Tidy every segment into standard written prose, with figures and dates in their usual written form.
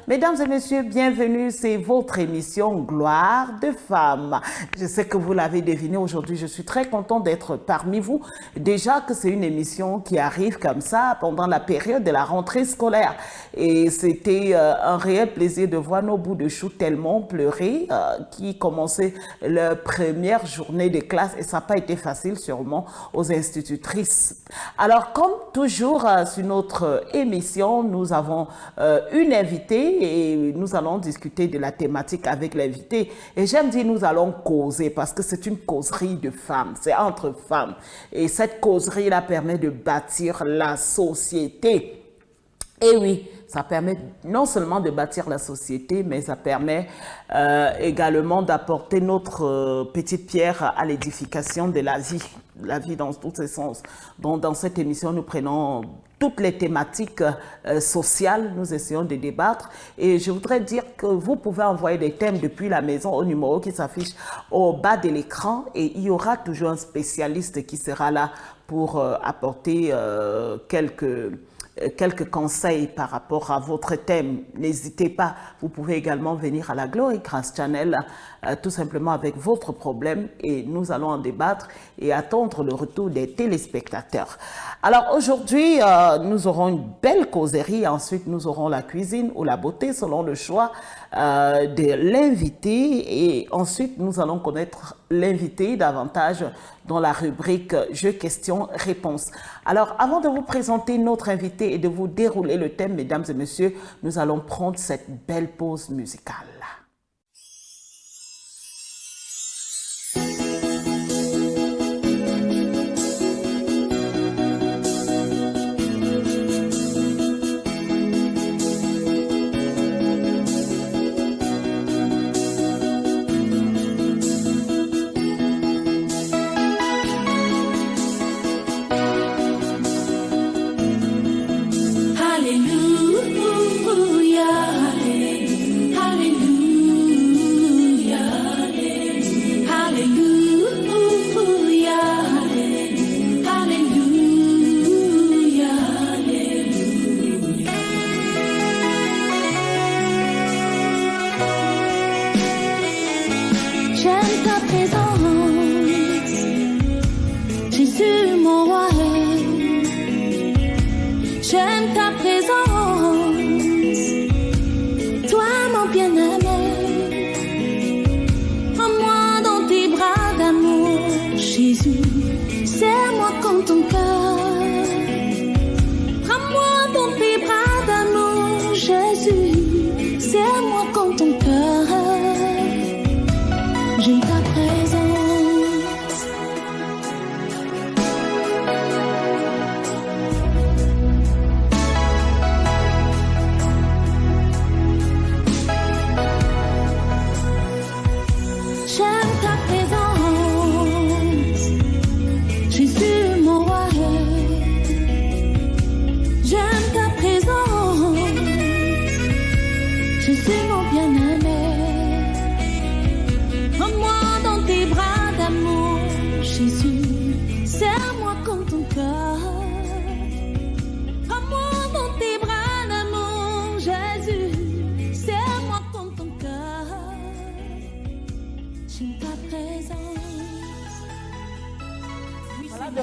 Mesdames et messieurs, bienvenue, c'est votre émission Gloire de femmes. Je sais que vous l'avez deviné, aujourd'hui je suis très content d'être parmi vous. Déjà que c'est une émission qui arrive comme ça pendant la période de la rentrée scolaire. Et c'était un réel plaisir de voir nos bouts de chou tellement pleurer qui commençaient leur première journée de classe et ça n'a pas été facile sûrement aux institutrices. Alors comme toujours sur notre émission, nous avons une invitée et nous allons discuter de la thématique avec l'invité. Et j'aime dire nous allons causer parce que c'est une causerie de femmes, c'est entre femmes. Et cette causerie-là permet de bâtir la société. Et oui, ça permet non seulement de bâtir la société, mais ça permet également d'apporter notre petite pierre à l'édification de la vie dans tous ses sens. Donc, dans cette émission, nous prenons toutes les thématiques sociales, nous essayons de débattre. Et je voudrais dire que vous pouvez envoyer des thèmes depuis la maison au numéro qui s'affiche au bas de l'écran et il y aura toujours un spécialiste qui sera là pour apporter quelques conseils par rapport à votre thème. N'hésitez pas, vous pouvez également venir à la Glory Grace Channel tout simplement avec votre problème et nous allons en débattre et attendre le retour des téléspectateurs. Alors aujourd'hui, nous aurons une belle causerie, ensuite nous aurons la cuisine ou la beauté selon le choix de l'invité et ensuite nous allons connaître l'invité davantage dans la rubrique Jeux, questions, réponses. Alors avant de vous présenter notre invité et de vous dérouler le thème, mesdames et messieurs, nous allons prendre cette belle pause musicale.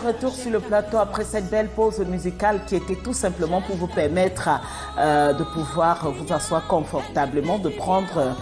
Retour sur le plateau après cette belle pause musicale qui était tout simplement pour vous permettre de pouvoir vous asseoir confortablement, de prendre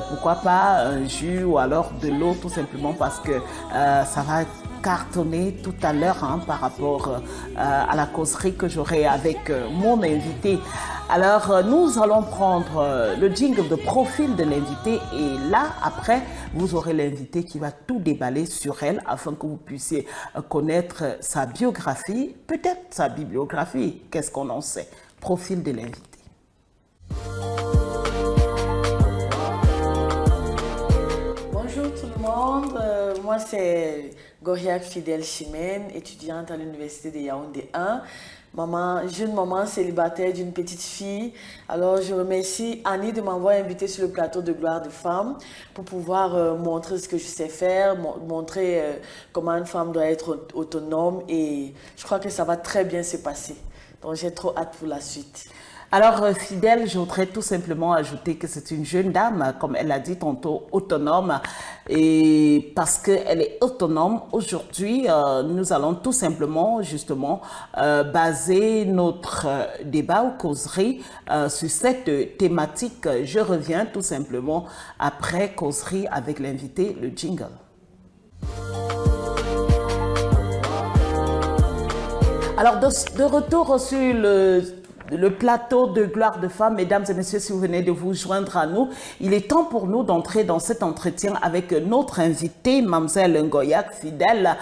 pourquoi pas un jus ou alors de l'eau tout simplement parce que ça va cartonner tout à l'heure par rapport à la causerie que j'aurai avec mon invité. Alors, nous allons prendre le jingle de profil de l'invité et là, après, vous aurez l'invité qui va tout déballer sur elle afin que vous puissiez connaître sa biographie, peut-être sa bibliographie, qu'est-ce qu'on en sait. Profil de l'invité. Bonjour tout le monde, moi c'est Goriac Fidèle Chimène, étudiante à l'université de Yaoundé 1. Jeune maman célibataire d'une petite fille. Alors je remercie Annie de m'avoir invitée sur le plateau de Gloire de femmes pour pouvoir montrer ce que je sais faire, montrer comment une femme doit être autonome et je crois que ça va très bien se passer. Donc j'ai trop hâte pour la suite. Alors, Fidèle, je voudrais tout simplement ajouter que c'est une jeune dame, comme elle a dit tantôt, autonome. Et parce qu'elle est autonome, aujourd'hui, nous allons tout simplement, justement, baser notre débat ou causerie sur cette thématique. Je reviens tout simplement après causerie avec l'invité, le jingle. Alors, de retour sur le plateau de Gloire de Femmes, mesdames et messieurs, si vous venez de vous joindre à nous, il est temps pour nous d'entrer dans cet entretien avec notre invitée, Mamzelle Ngoyak Fidèle.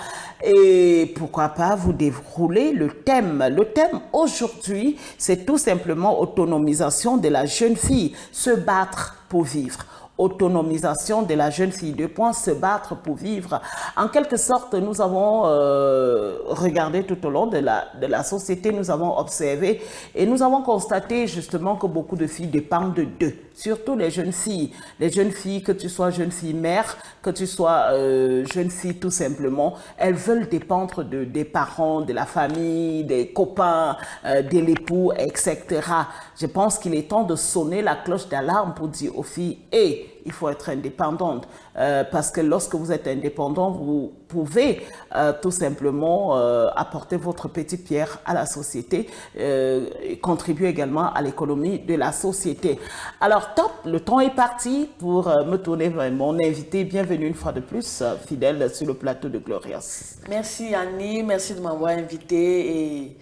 Et pourquoi pas vous dérouler le thème. Le thème aujourd'hui, c'est tout simplement autonomisation de la jeune fille, se battre pour vivre. Autonomisation de la jeune fille, 2 points, se battre pour vivre. En quelque sorte, nous avons regardé tout au long de la société, nous avons observé et nous avons constaté justement que beaucoup de filles dépendent d'eux, surtout les jeunes filles. Les jeunes filles, que tu sois jeune fille mère, que tu sois jeune fille tout simplement, elles veulent dépendre des parents, de la famille, des copains, de l'époux, etc. Je pense qu'il est temps de sonner la cloche d'alarme pour dire aux filles, hey, il faut être indépendante parce que lorsque vous êtes indépendant, vous pouvez tout simplement apporter votre petite pierre à la société et contribuer également à l'économie de la société. Alors top, le temps est parti pour me tourner vers mon invité. Bienvenue une fois de plus, Fidèle, sur le plateau de Glorious. Merci Annie, merci de m'avoir invitée et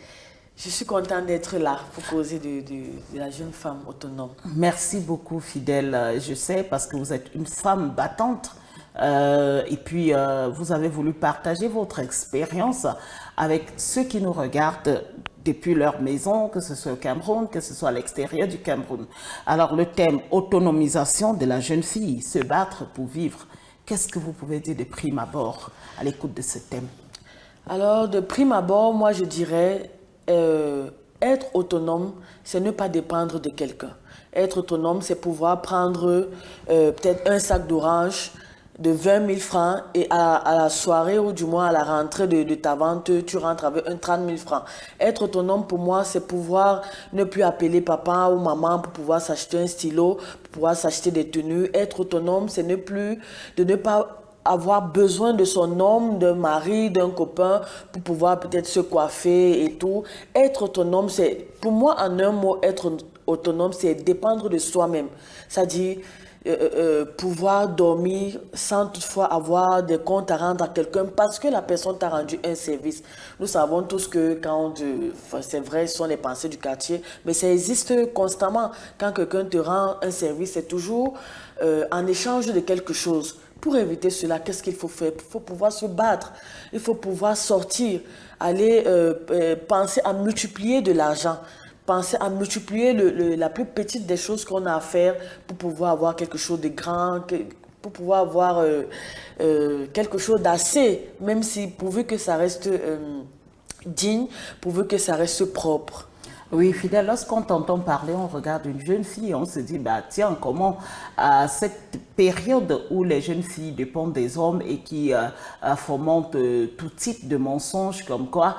je suis contente d'être là pour causer de la jeune femme autonome. Merci beaucoup, Fidèle. Je sais parce que vous êtes une femme battante et puis vous avez voulu partager votre expérience avec ceux qui nous regardent depuis leur maison, que ce soit au Cameroun, que ce soit à l'extérieur du Cameroun. Alors, le thème autonomisation de la jeune fille, se battre pour vivre. Qu'est-ce que vous pouvez dire de prime abord à l'écoute de ce thème? Alors, de prime abord, moi je dirais être autonome, c'est ne pas dépendre de quelqu'un. Être autonome, c'est pouvoir prendre peut-être un sac d'orange de 20 000 francs et à la soirée ou du moins à la rentrée de ta vente, tu rentres avec un 30 000 francs. Être autonome pour moi, c'est pouvoir ne plus appeler papa ou maman pour pouvoir s'acheter un stylo, pour pouvoir s'acheter des tenues. Être autonome, c'est ne pas avoir besoin de son homme, d'un mari, d'un copain pour pouvoir peut-être se coiffer et tout. Être autonome, c'est, pour moi, en un mot, être autonome, c'est dépendre de soi-même. C'est-à-dire pouvoir dormir sans toutefois avoir des comptes à rendre à quelqu'un parce que la personne t'a rendu un service. Nous savons tous que quand, c'est vrai, ce sont les pensées du quartier, mais ça existe constamment. Quand quelqu'un te rend un service, c'est toujours en échange de quelque chose. Pour éviter cela, qu'est-ce qu'il faut faire? Il faut pouvoir se battre, il faut pouvoir sortir, aller penser à multiplier de l'argent, penser à multiplier la plus petite des choses qu'on a à faire pour pouvoir avoir quelque chose de grand, pour pouvoir avoir quelque chose d'assez, même si pourvu que ça reste digne, pourvu que ça reste propre. Oui, Fidèle, lorsqu'on t'entend parler, on regarde une jeune fille, on se dit, bah tiens, comment à cette période où les jeunes filles dépendent des hommes et qui fomentent tout type de mensonges comme quoi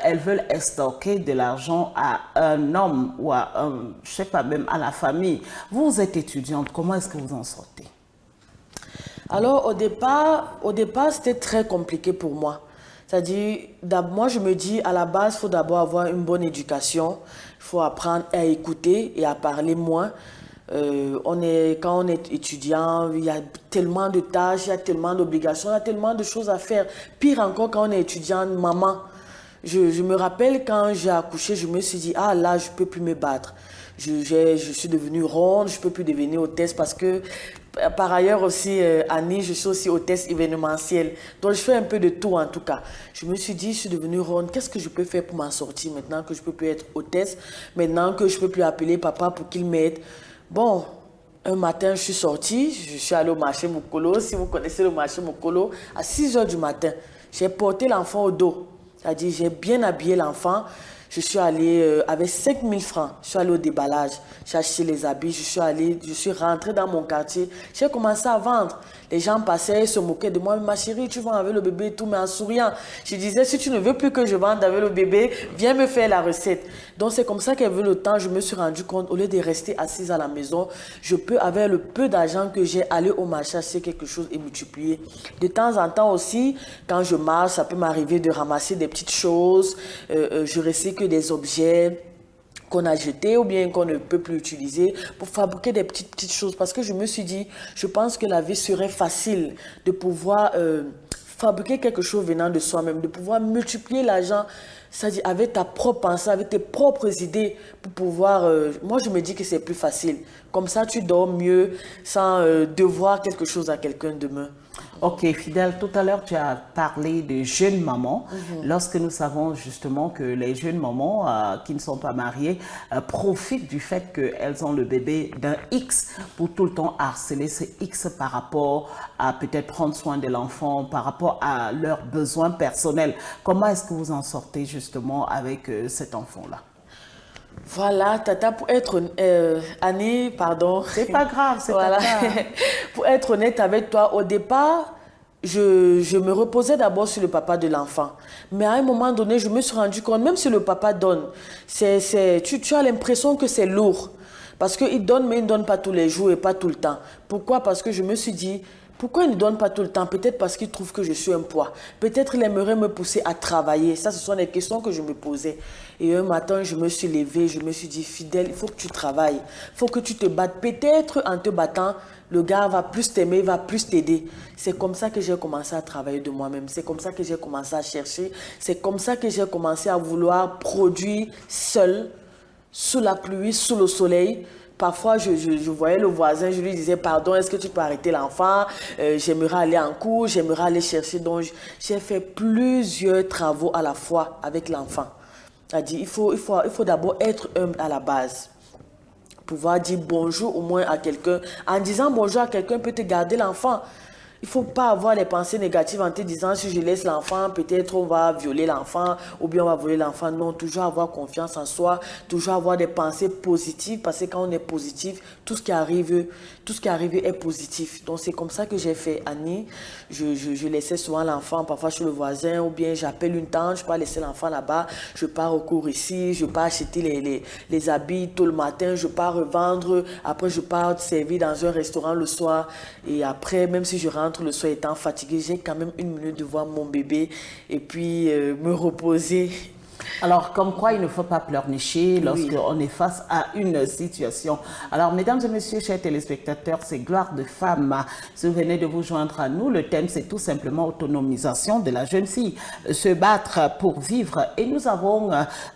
elles veulent estorquer de l'argent à un homme ou à un, je sais pas, même à la famille. Vous êtes étudiante, comment est-ce que vous en sortez? Alors, au départ, c'était très compliqué pour moi. C'est-à-dire, moi, je me dis, à la base, il faut d'abord avoir une bonne éducation. Il faut apprendre à écouter et à parler moins. Quand on est étudiant, il y a tellement de tâches, il y a tellement d'obligations, il y a tellement de choses à faire. Pire encore, quand on est étudiant, maman. Je me rappelle quand j'ai accouché, je me suis dit, ah là, je ne peux plus me battre. Je suis devenue ronde, je ne peux plus devenir hôtesse parce que, par ailleurs aussi, Annie, je suis aussi hôtesse événementielle. Donc, je fais un peu de tout en tout cas. Je me suis dit, je suis devenue ronde, qu'est-ce que je peux faire pour m'en sortir maintenant que je ne peux plus être hôtesse, maintenant que je ne peux plus appeler papa pour qu'il m'aide. Bon, un matin, je suis sortie, je suis allée au marché Mokolo. Si vous connaissez le marché Mokolo, à 6 h du matin, j'ai porté l'enfant au dos. C'est-à-dire, j'ai bien habillé l'enfant. Je suis allée avec 5000 francs. Je suis allée au déballage. J'ai acheté les habits. Je suis rentrée dans mon quartier. J'ai commencé à vendre. Les gens passaient, se moquaient de moi. Ma chérie, tu vends avec le bébé et tout, mais en souriant. Je disais, si tu ne veux plus que je vende avec le bébé, viens me faire la recette. Donc, c'est comme ça qu'est venu le temps. Je me suis rendu compte, au lieu de rester assise à la maison, je peux, avec le peu d'argent que j'ai, aller au marché, acheter quelque chose et multiplier. De temps en temps aussi, quand je marche, ça peut m'arriver de ramasser des petites choses. Je recycle des objets qu'on a jeté ou bien qu'on ne peut plus utiliser pour fabriquer des petites choses. Parce que je me suis dit, je pense que la vie serait facile de pouvoir fabriquer quelque chose venant de soi-même, de pouvoir multiplier l'argent, c'est-à-dire avec ta propre pensée, avec tes propres idées pour pouvoir... moi, je me dis que c'est plus facile. Comme ça, tu dors mieux sans devoir quelque chose à quelqu'un demain. Ok, Fidèle, tout à l'heure, tu as parlé de jeunes mamans. Lorsque nous savons justement que les jeunes mamans qui ne sont pas mariées profitent du fait qu'elles ont le bébé d'un X pour tout le temps harceler ce X par rapport à peut-être prendre soin de l'enfant, par rapport à leurs besoins personnels. Comment est-ce que vous en sortez justement avec cet enfant-là? Voilà, Tata, pour être Annie, pardon. C'est pas grave, c'est voilà. pas grave. Pour être honnête avec toi, au départ, je me reposais d'abord sur le papa de l'enfant. Mais à un moment donné, je me suis rendu compte, même si le papa donne, tu as l'impression que c'est lourd. Parce qu'il donne, mais il ne donne pas tous les jours et pas tout le temps. Pourquoi? Parce que je me suis dit, pourquoi il ne donne pas tout le temps? Peut-être parce qu'il trouve que je suis un poids. Peut-être il aimerait me pousser à travailler. Ça, ce sont des questions que je me posais. Et un matin, je me suis levée, je me suis dit, Fidèle, il faut que tu travailles. Il faut que tu te battes. Peut-être en te battant, le gars va plus t'aimer, va plus t'aider. C'est comme ça que j'ai commencé à travailler de moi-même. C'est comme ça que j'ai commencé à chercher. C'est comme ça que j'ai commencé à vouloir produire seul, sous la pluie, sous le soleil. Parfois, je voyais le voisin, je lui disais, pardon, est-ce que tu peux arrêter l'enfant? J'aimerais aller en cours, j'aimerais aller chercher. Donc, j'ai fait plusieurs travaux à la fois avec l'enfant. C'est-à-dire, il faut d'abord être humble à la base. Pouvoir dire bonjour au moins à quelqu'un. En disant bonjour à quelqu'un peut te garder l'enfant. Il ne faut pas avoir les pensées négatives en te disant si je laisse l'enfant, peut-être on va violer l'enfant ou bien on va voler l'enfant. Non, toujours avoir confiance en soi, toujours avoir des pensées positives parce que quand on est positif, tout ce qui arrive est positif. Donc c'est comme ça que j'ai fait, Annie. Je laissais souvent l'enfant parfois chez le voisin ou bien j'appelle une tante, je peux laisser l'enfant là-bas, je pars au cours ici, je pars acheter les habits tôt le matin, je pars revendre, après je pars servir dans un restaurant le soir et après même si je rentre le soir étant fatiguée, j'ai quand même 1 minute de voir mon bébé et puis me reposer. Alors, comme quoi il ne faut pas pleurnicher lorsqu'on est face à une situation. Alors, mesdames et messieurs, chers téléspectateurs, c'est Gloire de femme. Si vous venez de vous joindre à nous, le thème c'est tout simplement autonomisation de la jeune fille, se battre pour vivre. Et nous avons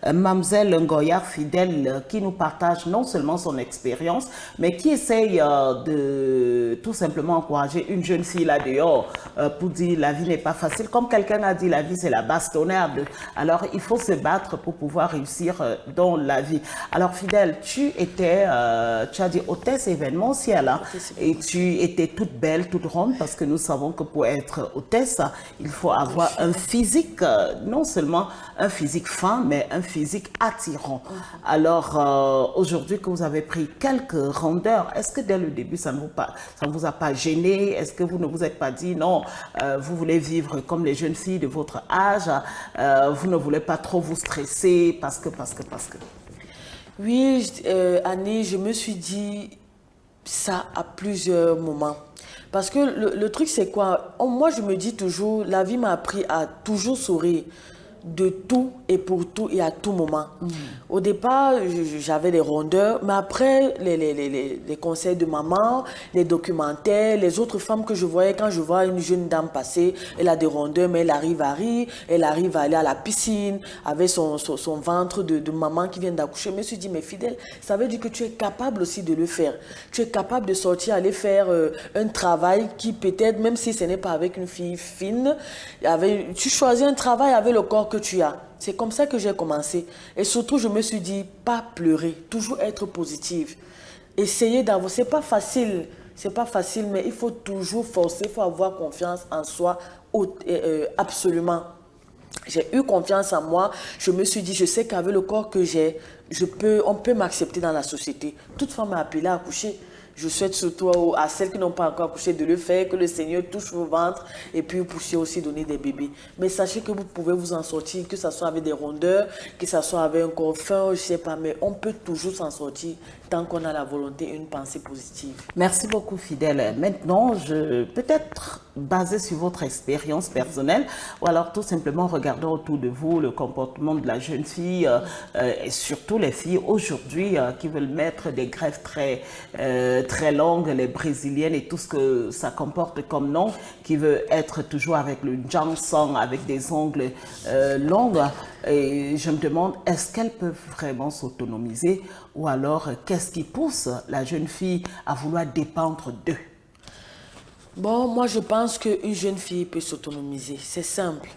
Mademoiselle Ngoyar Fidèle qui nous partage non seulement son expérience, mais qui essaye de tout simplement encourager une jeune fille là dehors pour dire la vie n'est pas facile. Comme quelqu'un a dit, la vie c'est la bastonnade. Alors, il faut se battre pour pouvoir réussir dans la vie. Alors Fidèle, tu as dit hôtesse événementielle hein, et tu étais toute belle, toute ronde parce que nous savons que pour être hôtesse, il faut avoir un physique, non seulement un physique fin, mais un physique attirant. Alors aujourd'hui que vous avez pris quelques rondeurs, est-ce que dès le début ça ne vous a pas gêné? Est-ce que vous ne vous êtes pas dit non, vous voulez vivre comme les jeunes filles de votre âge, vous ne voulez pas trop vous stresser parce que. Oui, Annie, je me suis dit ça à plusieurs moments. Parce que le truc, c'est quoi? Moi, je me dis toujours, la vie m'a appris à toujours sourire de tout et pour tout et à tout moment. Au départ, j'avais des rondeurs, mais après, les conseils de maman, les documentaires, les autres femmes que je voyais, quand je vois une jeune dame passer, elle a des rondeurs, mais elle arrive à rire, elle arrive à aller à la piscine avec son ventre de maman qui vient d'accoucher. Je me suis dit, mais Fidèle, ça veut dire que tu es capable aussi de le faire. Tu es capable de sortir, aller faire un travail qui peut-être, même si ce n'est pas avec une fille fine, tu choisis un travail avec le corps que tu as. C'est comme ça que j'ai commencé. Et surtout, je me suis dit, pas pleurer, toujours être positive. Essayer d'avoir, c'est pas facile, mais il faut toujours forcer, il faut avoir confiance en soi, absolument. j'ai eu confiance en moi. Je me suis dit, je sais qu'avec le corps que j'ai, on peut m'accepter dans la société. Toute femme m'a appelée à accoucher. Je souhaite surtout à celles qui n'ont pas encore accouché de le faire, que le Seigneur touche vos ventres et puis vous puissiez aussi donner des bébés. Mais sachez que vous pouvez vous en sortir, que ce soit avec des rondeurs, que ce soit avec un corps fin, je ne sais pas, mais on peut toujours s'en sortir tant qu'on a la volonté et une pensée positive. Merci beaucoup, Fidèle. Maintenant, peut-être basé sur votre expérience personnelle, ou alors tout simplement regardant autour de vous le comportement de la jeune fille, et surtout les filles aujourd'hui qui veulent mettre des greffes très longues, les brésiliennes et tout ce que ça comporte comme nom, qui veut être toujours avec le Johnson, avec des ongles longs. Et je me demande, est-ce qu'elles peuvent vraiment s'autonomiser ou alors qu'est-ce qui pousse la jeune fille à vouloir dépendre d'eux? Bon, moi je pense qu'une jeune fille peut s'autonomiser, c'est simple.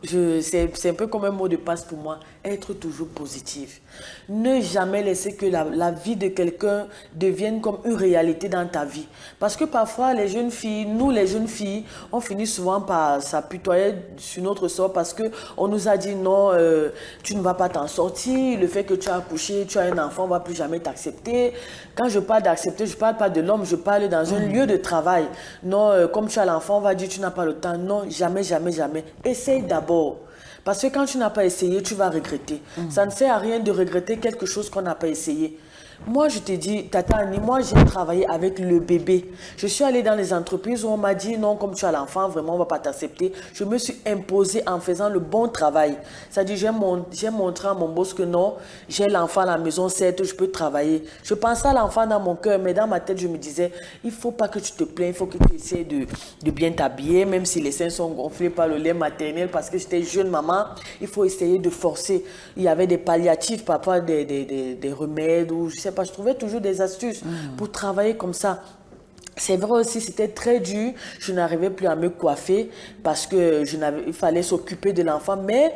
C'est un peu comme un mot de passe pour moi, être toujours positif. Ne jamais laisser que la vie de quelqu'un devienne comme une réalité dans ta vie. Parce que parfois, les jeunes filles, nous les jeunes filles, on finit souvent par s'apitoyer sur notre sort parce qu'on nous a dit non, tu ne vas pas t'en sortir, le fait que tu as accouché, tu as un enfant, on ne va plus jamais t'accepter. Quand je parle d'accepter, je ne parle pas de l'homme, je parle dans un lieu de travail. Non, comme tu as l'enfant, on va dire tu n'as pas le temps. Non, jamais, jamais, jamais. Essaye d'abord. Parce que quand tu n'as pas essayé, tu vas regretter. Ça ne sert à rien de regretter quelque chose qu'on n'a pas essayé. Moi, je te dis, Tata Annie, moi, j'ai travaillé avec le bébé. Je suis allée dans les entreprises où on m'a dit, non, comme tu as l'enfant, vraiment, on ne va pas t'accepter. Je me suis imposée en faisant le bon travail. C'est-à-dire, j'ai montré à mon boss que non, j'ai l'enfant à la maison, certes, je peux travailler. Je pensais à l'enfant dans mon cœur, mais dans ma tête, je me disais, il ne faut pas que tu te plaignes, il faut que tu essaies de bien t'habiller, même si les seins sont gonflés par le lait maternel, parce que j'étais jeune maman, il faut essayer de forcer. Il y avait des palliatifs, parfois des remèdes, ou je sais pas, je trouvais toujours des astuces pour travailler comme ça. C'est vrai aussi, c'était très dur. Je n'arrivais plus à me coiffer parce que il fallait s'occuper de l'enfant. Mais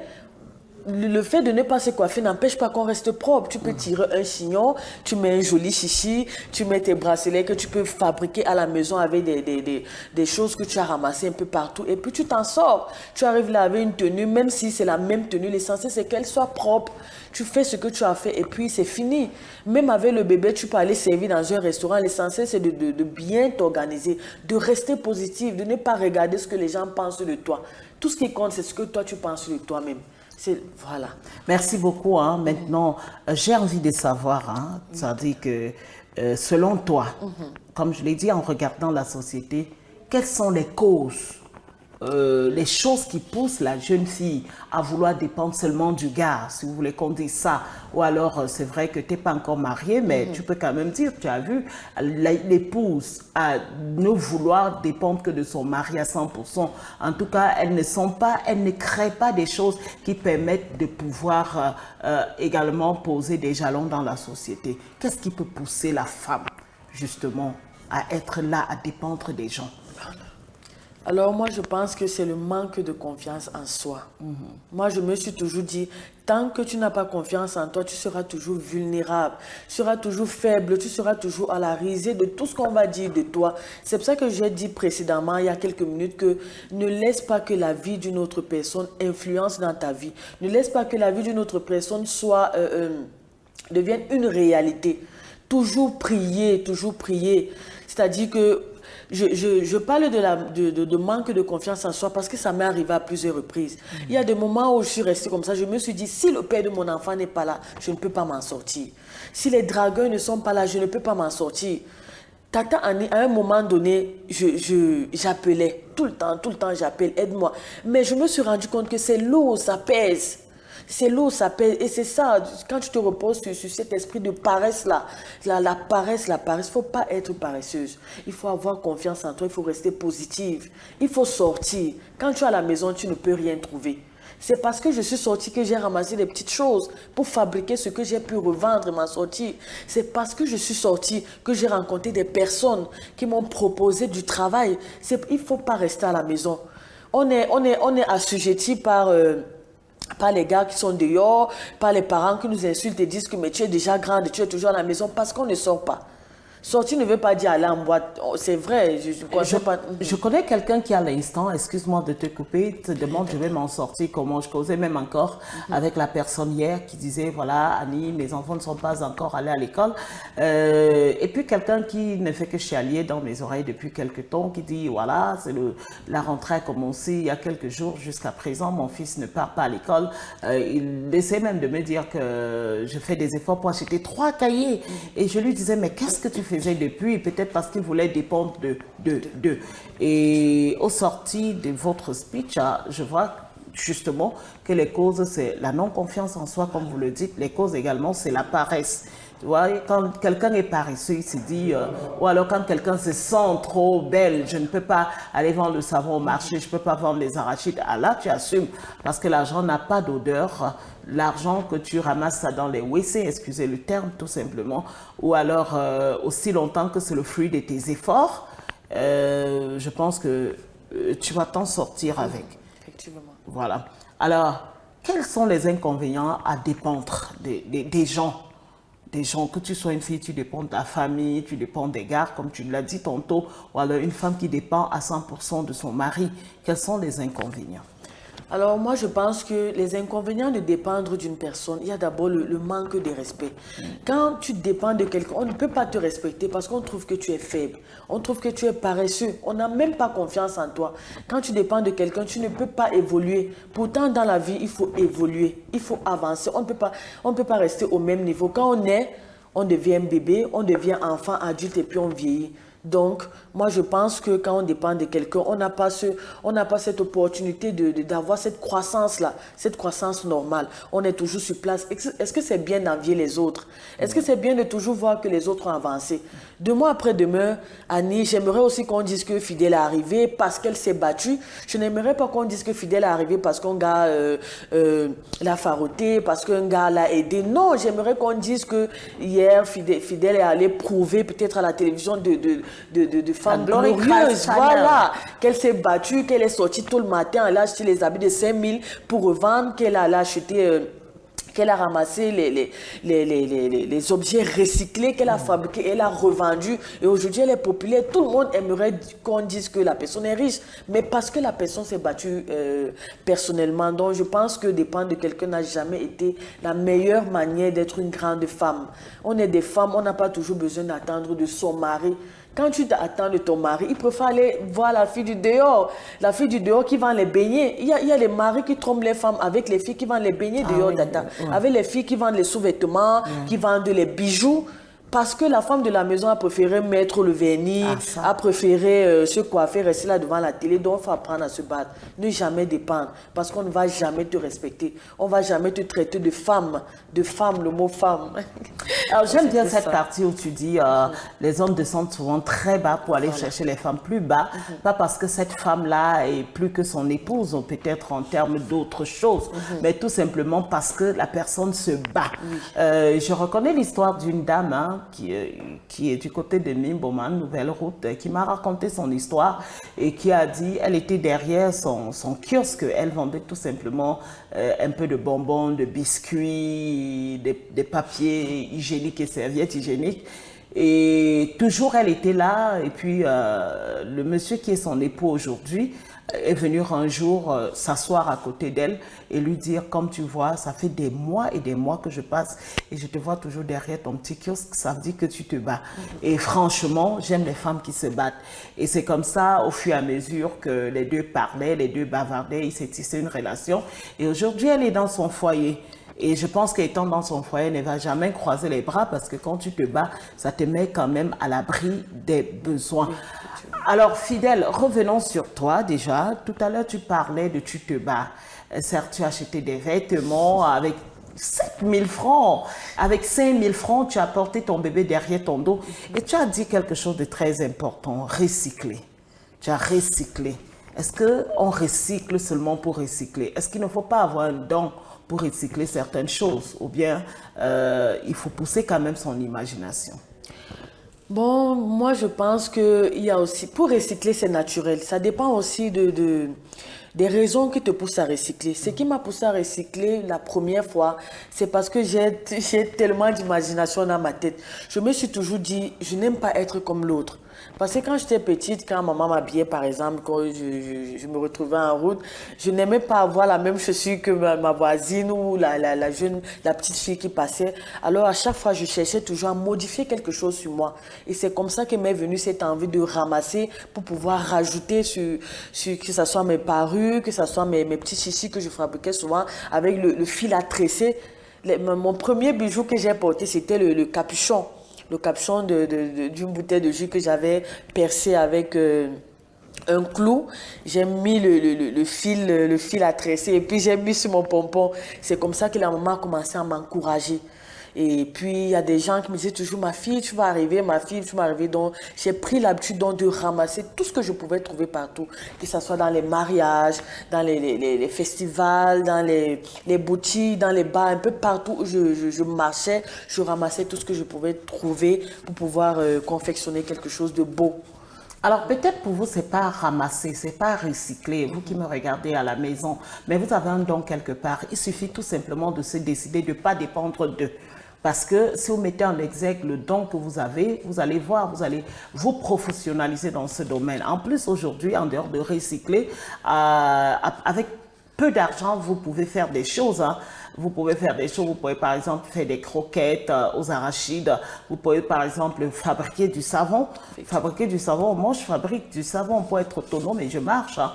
le fait de ne pas se coiffer n'empêche pas qu'on reste propre. Tu peux tirer un chignon, tu mets un joli chichi, tu mets tes bracelets que tu peux fabriquer à la maison avec des choses que tu as ramassées un peu partout. Et puis tu t'en sors. Tu arrives là avec une tenue, même si c'est la même tenue, l'essentiel c'est qu'elle soit propre. Tu fais ce que tu as fait et puis c'est fini. Même avec le bébé, tu peux aller servir dans un restaurant. L'essentiel c'est de bien t'organiser, de rester positif, de ne pas regarder ce que les gens pensent de toi. Tout ce qui compte, c'est ce que toi tu penses de toi-même. Voilà. Merci beaucoup. Maintenant, j'ai envie de savoir, ça dit que selon toi, comme je l'ai dit en regardant la société, quelles sont les causes, les choses qui poussent la jeune fille à vouloir dépendre seulement du gars, si vous voulez qu'on dise ça, ou alors c'est vrai que tu n'es pas encore marié, mais tu peux quand même dire, tu as vu, l'épouse à ne vouloir dépendre que de son mari à 100%. En tout cas, elles ne créent pas des choses qui permettent de pouvoir également poser des jalons dans la société. Qu'est-ce qui peut pousser la femme, justement, à être là, à dépendre des gens? Alors moi, je pense que c'est le manque de confiance en soi. Moi, je me suis toujours dit, tant que tu n'as pas confiance en toi, tu seras toujours vulnérable, tu seras toujours faible, tu seras toujours à la risée de tout ce qu'on va dire de toi. C'est pour ça que j'ai dit précédemment, il y a quelques minutes, que ne laisse pas que la vie d'une autre personne influence dans ta vie. Ne laisse pas que la vie d'une autre personne devienne une réalité. Toujours prier, toujours prier. C'est-à-dire que je parle de manque de confiance en soi parce que ça m'est arrivé à plusieurs reprises. Il y a des moments où je suis restée comme ça, je me suis dit, si le père de mon enfant n'est pas là, je ne peux pas m'en sortir. Si les dragueurs ne sont pas là, je ne peux pas m'en sortir. Tata Annie, à un moment donné, j'appelais, tout le temps j'appelle, aide-moi. Mais je me suis rendu compte que c'est lourd, ça pèse. C'est lourd, ça pèse. Et c'est ça, quand tu te reposes sur cet esprit de paresse-là, la paresse, il ne faut pas être paresseuse. Il faut avoir confiance en toi, il faut rester positive. Il faut sortir. Quand tu es à la maison, tu ne peux rien trouver. C'est parce que je suis sortie que j'ai ramassé des petites choses pour fabriquer ce que j'ai pu revendre et m'en sortir. C'est parce que je suis sortie que j'ai rencontré des personnes qui m'ont proposé du travail. Il ne faut pas rester à la maison. On est assujetti par les gars qui sont dehors, par les parents qui nous insultent et disent que mais tu es déjà grande, tu es toujours à la maison parce qu'on ne sort pas. Sortir ne veut pas dire aller en boîte. C'est vrai, je ne crois pas. Je connais quelqu'un qui à l'instant, excuse-moi de te couper, te demande je vais m'en sortir comment. Je causais même encore avec la personne hier qui disait voilà Annie, mes enfants ne sont pas encore allés à l'école. Et puis quelqu'un qui ne fait que chialer dans mes oreilles depuis quelques temps qui dit voilà la rentrée a commencé il y a quelques jours jusqu'à présent mon fils ne part pas à l'école. Il essaie même de me dire que je fais des efforts pour acheter 3 cahiers et je lui disais mais qu'est-ce que tu faisais depuis? Peut-être parce qu'il voulait dépendre de. Et au sorti de votre speech, je vois justement que les causes, c'est la non-confiance en soi, comme vous le dites. Les causes également, c'est la paresse. Tu vois, quand quelqu'un est paresseux, il se dit, ou alors quand quelqu'un se sent trop belle, je ne peux pas aller vendre le savon au marché, je ne peux pas vendre les arachides. Ah là, tu assumes, parce que l'argent n'a pas d'odeur. L'argent que tu ramasses ça dans les WC, excusez le terme tout simplement, ou alors aussi longtemps que c'est le fruit de tes efforts, je pense que tu vas t'en sortir avec. Effectivement. Voilà. Alors, quels sont les inconvénients à dépendre des gens? Des gens, que tu sois une fille, tu dépends de ta famille, tu dépends des gars, comme tu l'as dit tantôt, ou alors une femme qui dépend à 100% de son mari. Quels sont les inconvénients? Alors moi, je pense que les inconvénients de dépendre d'une personne, il y a d'abord le manque de respect. Quand tu dépends de quelqu'un, on ne peut pas te respecter parce qu'on trouve que tu es faible. On trouve que tu es paresseux. On n'a même pas confiance en toi. Quand tu dépends de quelqu'un, tu ne peux pas évoluer. Pourtant, dans la vie, il faut évoluer. Il faut avancer. On ne peut pas rester au même niveau. Quand on est, on devient bébé, on devient enfant, adulte et puis on vieillit. Donc, moi, je pense que quand on dépend de quelqu'un, on n'a pas cette opportunité d'avoir cette croissance-là, cette croissance normale. On est toujours sur place. Est-ce que c'est bien d'envier les autres? Est-ce que c'est bien de toujours voir que les autres ont avancé? 2 mois après demain, Annie, j'aimerais aussi qu'on dise que Fidèle est arrivée parce qu'elle s'est battue. Je n'aimerais pas qu'on dise que Fidèle est arrivée parce qu'un gars l'a faroté, parce qu'un gars l'a aidé. Non, j'aimerais qu'on dise que hier, Fidèle est allée prouver peut-être à la télévision de femmes glorieuses, voilà, qu'elle s'est battue, qu'elle est sortie tout le matin, elle a acheté les habits de 5000 pour revendre, qu'elle a acheté, qu'elle a ramassé les objets recyclés qu'elle a fabriqués, elle a revendu et aujourd'hui elle est populaire. Tout le monde aimerait qu'on dise que la personne est riche, mais parce que la personne s'est battue personnellement. Donc je pense que dépendre de quelqu'un n'a jamais été la meilleure manière d'être une grande femme. On est des femmes, on n'a pas toujours besoin d'attendre de son mari. Quand tu attends de ton mari, il préfère aller voir la fille du dehors. La fille du dehors qui vend les beignets. Il y a les maris qui trompent les femmes avec les filles qui vendent les beignets dehors. Avec les filles qui vendent les sous-vêtements, qui vendent les bijoux. Parce que la femme de la maison a préféré mettre le vernis, a préféré se coiffer, rester là devant la télé. Donc, il faut apprendre à se battre. Ne jamais dépendre. Parce qu'on ne va jamais te respecter. On ne va jamais te traiter de femme. De femme, le mot femme. Alors, j'aime bien cette partie où tu dis les hommes descendent souvent très bas pour aller chercher les femmes plus bas. Pas parce que cette femme-là est plus que son épouse, ou peut-être en termes d'autres choses, mais tout simplement parce que la personne se bat. Je reconnais l'histoire d'une dame qui est du côté de Mimboman, Nouvelle Route, qui m'a raconté son histoire et qui a dit elle était derrière son kiosque, elle vendait tout simplement un peu de bonbons, de biscuits, des papiers hygiéniques et serviettes hygiéniques. Et toujours elle était là et puis le monsieur qui est son époux aujourd'hui est venu un jour s'asseoir à côté d'elle et lui dire comme tu vois ça fait des mois et des mois que je passe et je te vois toujours derrière ton petit kiosque, ça veut dire que tu te bats et franchement j'aime les femmes qui se battent et c'est comme ça au fur et à mesure que les deux parlaient, les deux bavardaient, ils s'est tissé une relation et aujourd'hui elle est dans son foyer. Et je pense qu'étant dans son foyer, elle ne va jamais croiser les bras parce que quand tu te bats, ça te met quand même à l'abri des besoins. Alors, Fidèle, revenons sur toi déjà. Tout à l'heure, tu parlais de tu te bats. Certes, tu as acheté des vêtements avec 7000 francs. Avec 5000 francs, tu as porté ton bébé derrière ton dos. Et tu as dit quelque chose de très important, recycler. Tu as recyclé. Est-ce qu'on recycle seulement pour recycler? Est-ce qu'il ne faut pas avoir un don pour recycler certaines choses ou bien il faut pousser quand même son imagination? Bon, moi je pense qu'il y a aussi, pour recycler c'est naturel, ça dépend aussi de des raisons qui te poussent à recycler. Ce qui m'a poussé à recycler la première fois, c'est parce que j'ai tellement d'imagination dans ma tête. Je me suis toujours dit, je n'aime pas être comme l'autre. Parce que quand j'étais petite, quand maman m'habillait, par exemple, quand je me retrouvais en route, je n'aimais pas avoir la même chaussure que ma voisine ou la petite fille qui passait. Alors, à chaque fois, je cherchais toujours à modifier quelque chose sur moi. Et c'est comme ça que m'est venue cette envie de ramasser pour pouvoir rajouter sur que ce soit mes parures, que ce soit mes petits chichis que je fabriquais souvent avec le fil à tresser. Mon premier bijou que j'ai porté, c'était le capuchon. Le capuchon d'une bouteille de jus que j'avais percé avec un clou. J'ai mis le fil à tresser et puis j'ai mis sur mon pompon. C'est comme ça que la maman a commencé à m'encourager. Et puis, il y a des gens qui me disaient toujours, ma fille, tu vas arriver, ma fille, tu vas arriver. Donc, j'ai pris l'habitude de ramasser tout ce que je pouvais trouver partout. Que ce soit dans les mariages, dans les festivals, dans les boutiques, dans les bars, un peu partout où je marchais, je ramassais tout ce que je pouvais trouver pour pouvoir confectionner quelque chose de beau. Alors peut-être pour vous, c'est pas ramasser, c'est pas recycler, vous qui me regardez à la maison, mais vous avez un don quelque part. Il suffit tout simplement de se décider de ne pas dépendre d'eux. Parce que si vous mettez en exergue le don que vous avez, vous allez voir, vous allez vous professionnaliser dans ce domaine. En plus, aujourd'hui, en dehors de recycler, avec peu d'argent, vous pouvez faire des choses. Hein. Vous pouvez faire des choses. Vous pouvez par exemple faire des croquettes aux arachides. Vous pouvez par exemple fabriquer du savon. Fabriquer du savon. Moi, je fabrique du savon pour être autonome et je marche. Hein.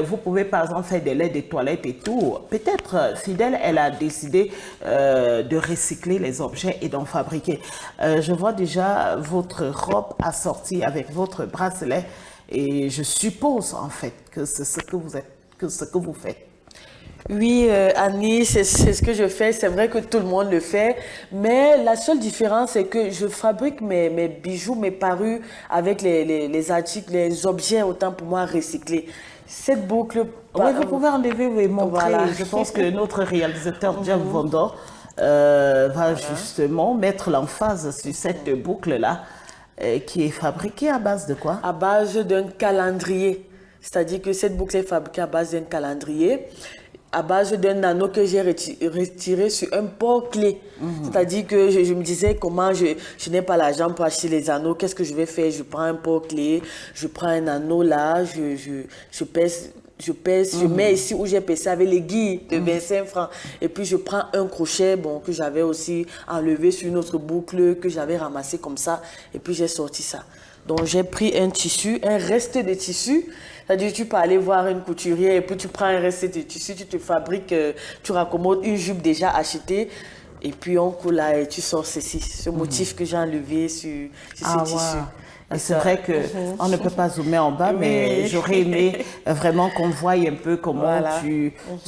Vous pouvez par exemple faire des laits des toilettes et tout. Peut-être Fidèle, elle a décidé de recycler les objets et d'en fabriquer. Je vois déjà votre robe assortie avec votre bracelet et je suppose en fait que c'est ce que vous êtes, que ce que vous faites. Oui, Annie, c'est ce que je fais. C'est vrai que tout le monde le fait. Mais la seule différence, c'est que je fabrique mes bijoux, mes parures avec les articles, les objets, autant pour moi, recyclés. Cette boucle... Oui, vous pouvez enlever et montrer. Voilà. Je pense que notre réalisateur, Jeff Vondor, va justement mettre l'emphase sur cette boucle-là, qui est fabriquée à base de quoi? À base d'un calendrier. C'est-à-dire que cette boucle est fabriquée à base d'un calendrier, à base d'un anneau que j'ai retiré sur un port-clé. C'est-à-dire que je me disais comment je n'ai pas l'argent pour acheter les anneaux, qu'est-ce que je vais faire? Je prends un port-clé, je prends un anneau là, je pèse, je mets ici où j'ai pèsé avec l'aiguille de 25 francs. Et puis je prends un crochet bon, que j'avais aussi enlevé sur une autre boucle que j'avais ramassé comme ça. Et puis j'ai sorti ça. Donc j'ai pris un tissu, un reste de tissu. C'est-à-dire tu peux aller voir une couturière et puis tu prends un reste de tissu, tu te fabriques, tu raccommodes une jupe déjà achetée. Et puis on coule là et tu sors ceci, ce motif que j'ai enlevé sur ce tissu. C'est vrai qu'on ne peut pas zoomer en bas, mais j'aurais aimé vraiment qu'on voie un peu comment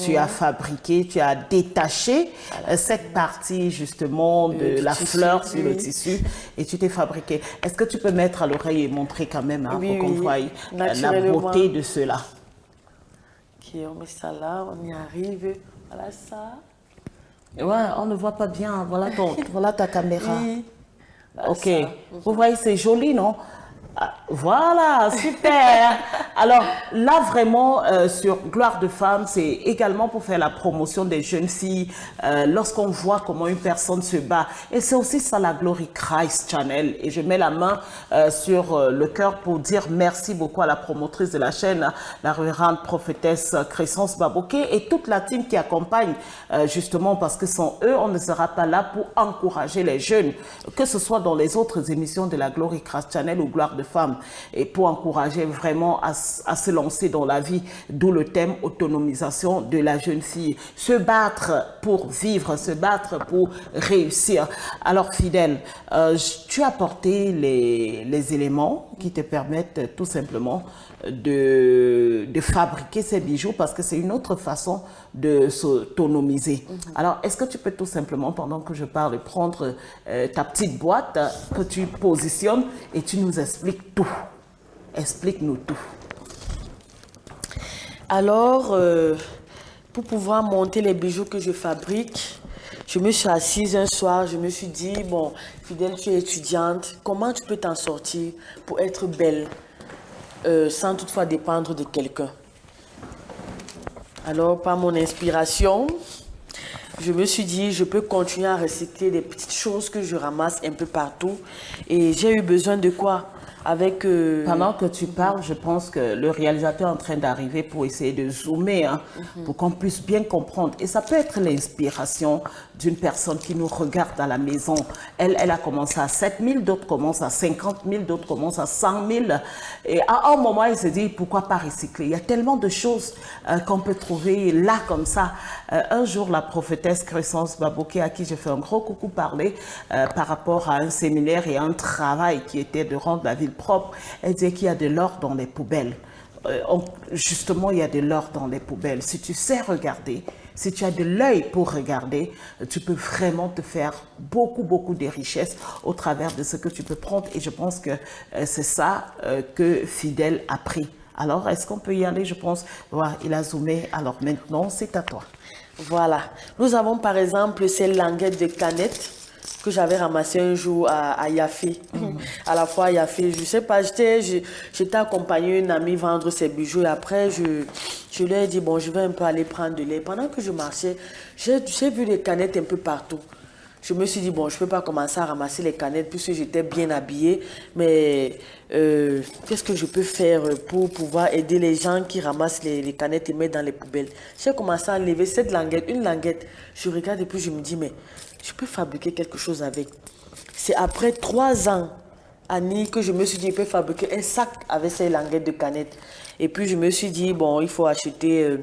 tu as fabriqué, tu as détaché cette partie justement de la fleur sur le tissu et tu t'es fabriqué. Est-ce que tu peux mettre à l'oreille et montrer quand même pour qu'on voie la beauté de cela? Ok, on met ça là, on y arrive. Voilà ça. Ouais, on ne voit pas bien. Voilà, voilà ta caméra. Oui. Ok, vous voyez, c'est joli, non? Voilà, super. Alors là, vraiment, sur Gloire de Femme, c'est également pour faire la promotion des jeunes filles, lorsqu'on voit comment une personne se bat. Et c'est aussi ça la Glory Christ Channel. Et je mets la main sur le cœur pour dire merci beaucoup à la promotrice de la chaîne, la révérende prophétesse Crescence Baboké et toute la team qui accompagne, justement, parce que sans eux, on ne sera pas là pour encourager les jeunes, que ce soit dans les autres émissions de la Glory Christ Channel ou Gloire de Femmes, et pour encourager vraiment à se lancer dans la vie, d'où le thème autonomisation de la jeune fille. Se battre pour vivre, se battre pour réussir. Alors Fidèle, tu as apporté les éléments qui te permettent tout simplement de fabriquer ces bijoux parce que c'est une autre façon de s'autonomiser. Alors, est-ce que tu peux tout simplement, pendant que je parle, prendre ta petite boîte que tu positionnes et tu nous expliques tout. Explique-nous tout. Alors, pour pouvoir monter les bijoux que je fabrique, je me suis assise un soir, je me suis dit, bon, Fidèle, tu es étudiante, comment tu peux t'en sortir pour être belle sans toutefois dépendre de quelqu'un? Alors, par mon inspiration, je me suis dit, je peux continuer à recycler des petites choses que je ramasse un peu partout. Et j'ai eu besoin de quoi? Avec... Pendant que tu parles, je pense que le réalisateur est en train d'arriver pour essayer de zoomer, hein, pour qu'on puisse bien comprendre. Et ça peut être l'inspiration d'une personne qui nous regarde à la maison. Elle a commencé à 7 000, d'autres commencent à 50 000, d'autres commencent à 100 000. Et à un moment, elle se dit, pourquoi pas recycler? Il y a tellement de choses qu'on peut trouver là comme ça. Un jour, la prophétesse Crescence Babouké, à qui j'ai fait un gros coucou, parler par rapport à un séminaire et un travail qui était de rendre la ville propre. Elle disait qu'il y a de l'or dans les poubelles. Justement, il y a de l'or dans les poubelles. Si tu sais regarder, si tu as de l'œil pour regarder, tu peux vraiment te faire beaucoup de richesses au travers de ce que tu peux prendre. Et je pense que c'est ça que Fidèle a pris. Alors, est-ce qu'on peut y aller? Je pense, voilà, il a zoomé. Alors maintenant, c'est à toi. Voilà. Nous avons par exemple ces languettes de canettes que j'avais ramassées un jour à Yafé. À la fois à Yafé, je sais pas, j'étais accompagnée une amie vendre ses bijoux et après je lui ai dit, bon, je vais un peu aller prendre de lait. Pendant que je marchais, j'ai vu les canettes un peu partout. Je me suis dit, bon, je ne peux pas commencer à ramasser les canettes puisque j'étais bien habillée, mais qu'est-ce que je peux faire pour pouvoir aider les gens qui ramassent les canettes et mettent dans les poubelles? J'ai commencé à enlever cette languette, une languette. Je regarde et puis je me dis, mais je peux fabriquer quelque chose avec. C'est après 3 ans, Annie, que je me suis dit, je peux fabriquer un sac avec ces languettes de canettes. Et puis je me suis dit, bon, il faut acheter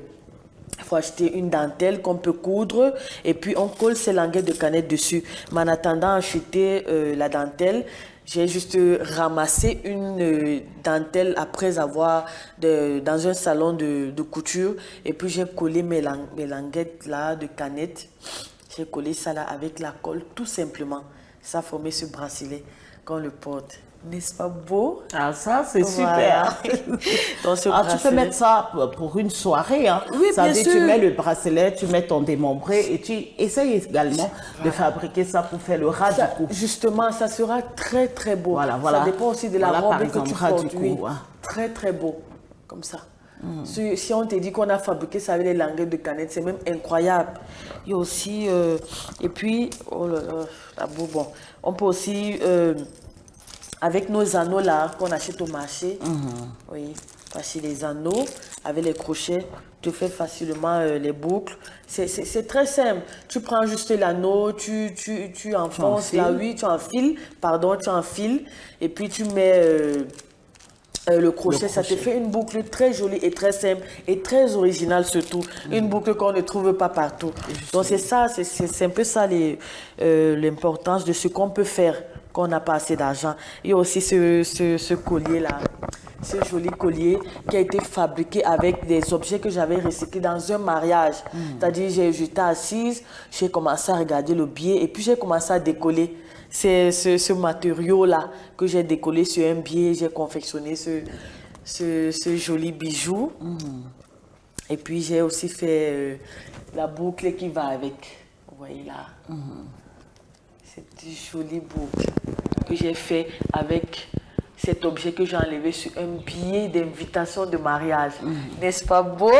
une dentelle qu'on peut coudre et puis on colle ces languettes de canettes dessus. Mais en attendant d'acheter la dentelle, j'ai juste ramassé une dentelle après avoir dans un salon de couture et puis j'ai collé mes languettes là de canettes. J'ai collé ça là avec la colle tout simplement. Ça a formé ce bracelet qu'on le porte. N'est-ce pas beau? Ah, ça, c'est Voilà. super. Tu tu peux mettre ça pour une soirée. Hein. Oui, Ça bien veut dire, sûr. tu mets le bracelet, tu mets ton démembré et tu essayes également de fabriquer ça pour faire le ras du cou. Justement, ça sera très très beau. Voilà. Ça dépend aussi de la Voilà, robe par que exemple, tu ras portes. du cou, Oui. hein. Très très beau, comme ça. Si on te dit qu'on a fabriqué ça avec les languettes de canettes, c'est même incroyable. Il y a aussi, et puis, oh là là, la boue, bon, on peut aussi, avec nos anneaux là qu'on achète au marché, oui, parce que les anneaux, avec les crochets, tu fais facilement les boucles. C'est très simple. Tu prends juste l'anneau, tu enfonces là, oui, tu enfiles, et puis tu mets le crochet, ça te fait une boucle très jolie et très simple et très originale surtout. Une boucle qu'on ne trouve pas partout. Donc c'est ça, c'est un peu ça l'importance de ce qu'on peut faire quand on n'a pas assez d'argent. Il y a aussi ce collier-là, ce joli collier qui a été fabriqué avec des objets que j'avais recyclés dans un mariage. C'est-à-dire, j'étais assise, j'ai commencé à regarder le biais et puis j'ai commencé à décoller. C'est ce matériau-là que j'ai décollé sur un biais, j'ai confectionné ce joli bijou. Et puis j'ai aussi fait la boucle qui va avec. Vous voyez là. Cette jolie boucle que j'ai fait avec cet objet que j'ai enlevé sur un billet d'invitation de mariage. N'est-ce pas beau?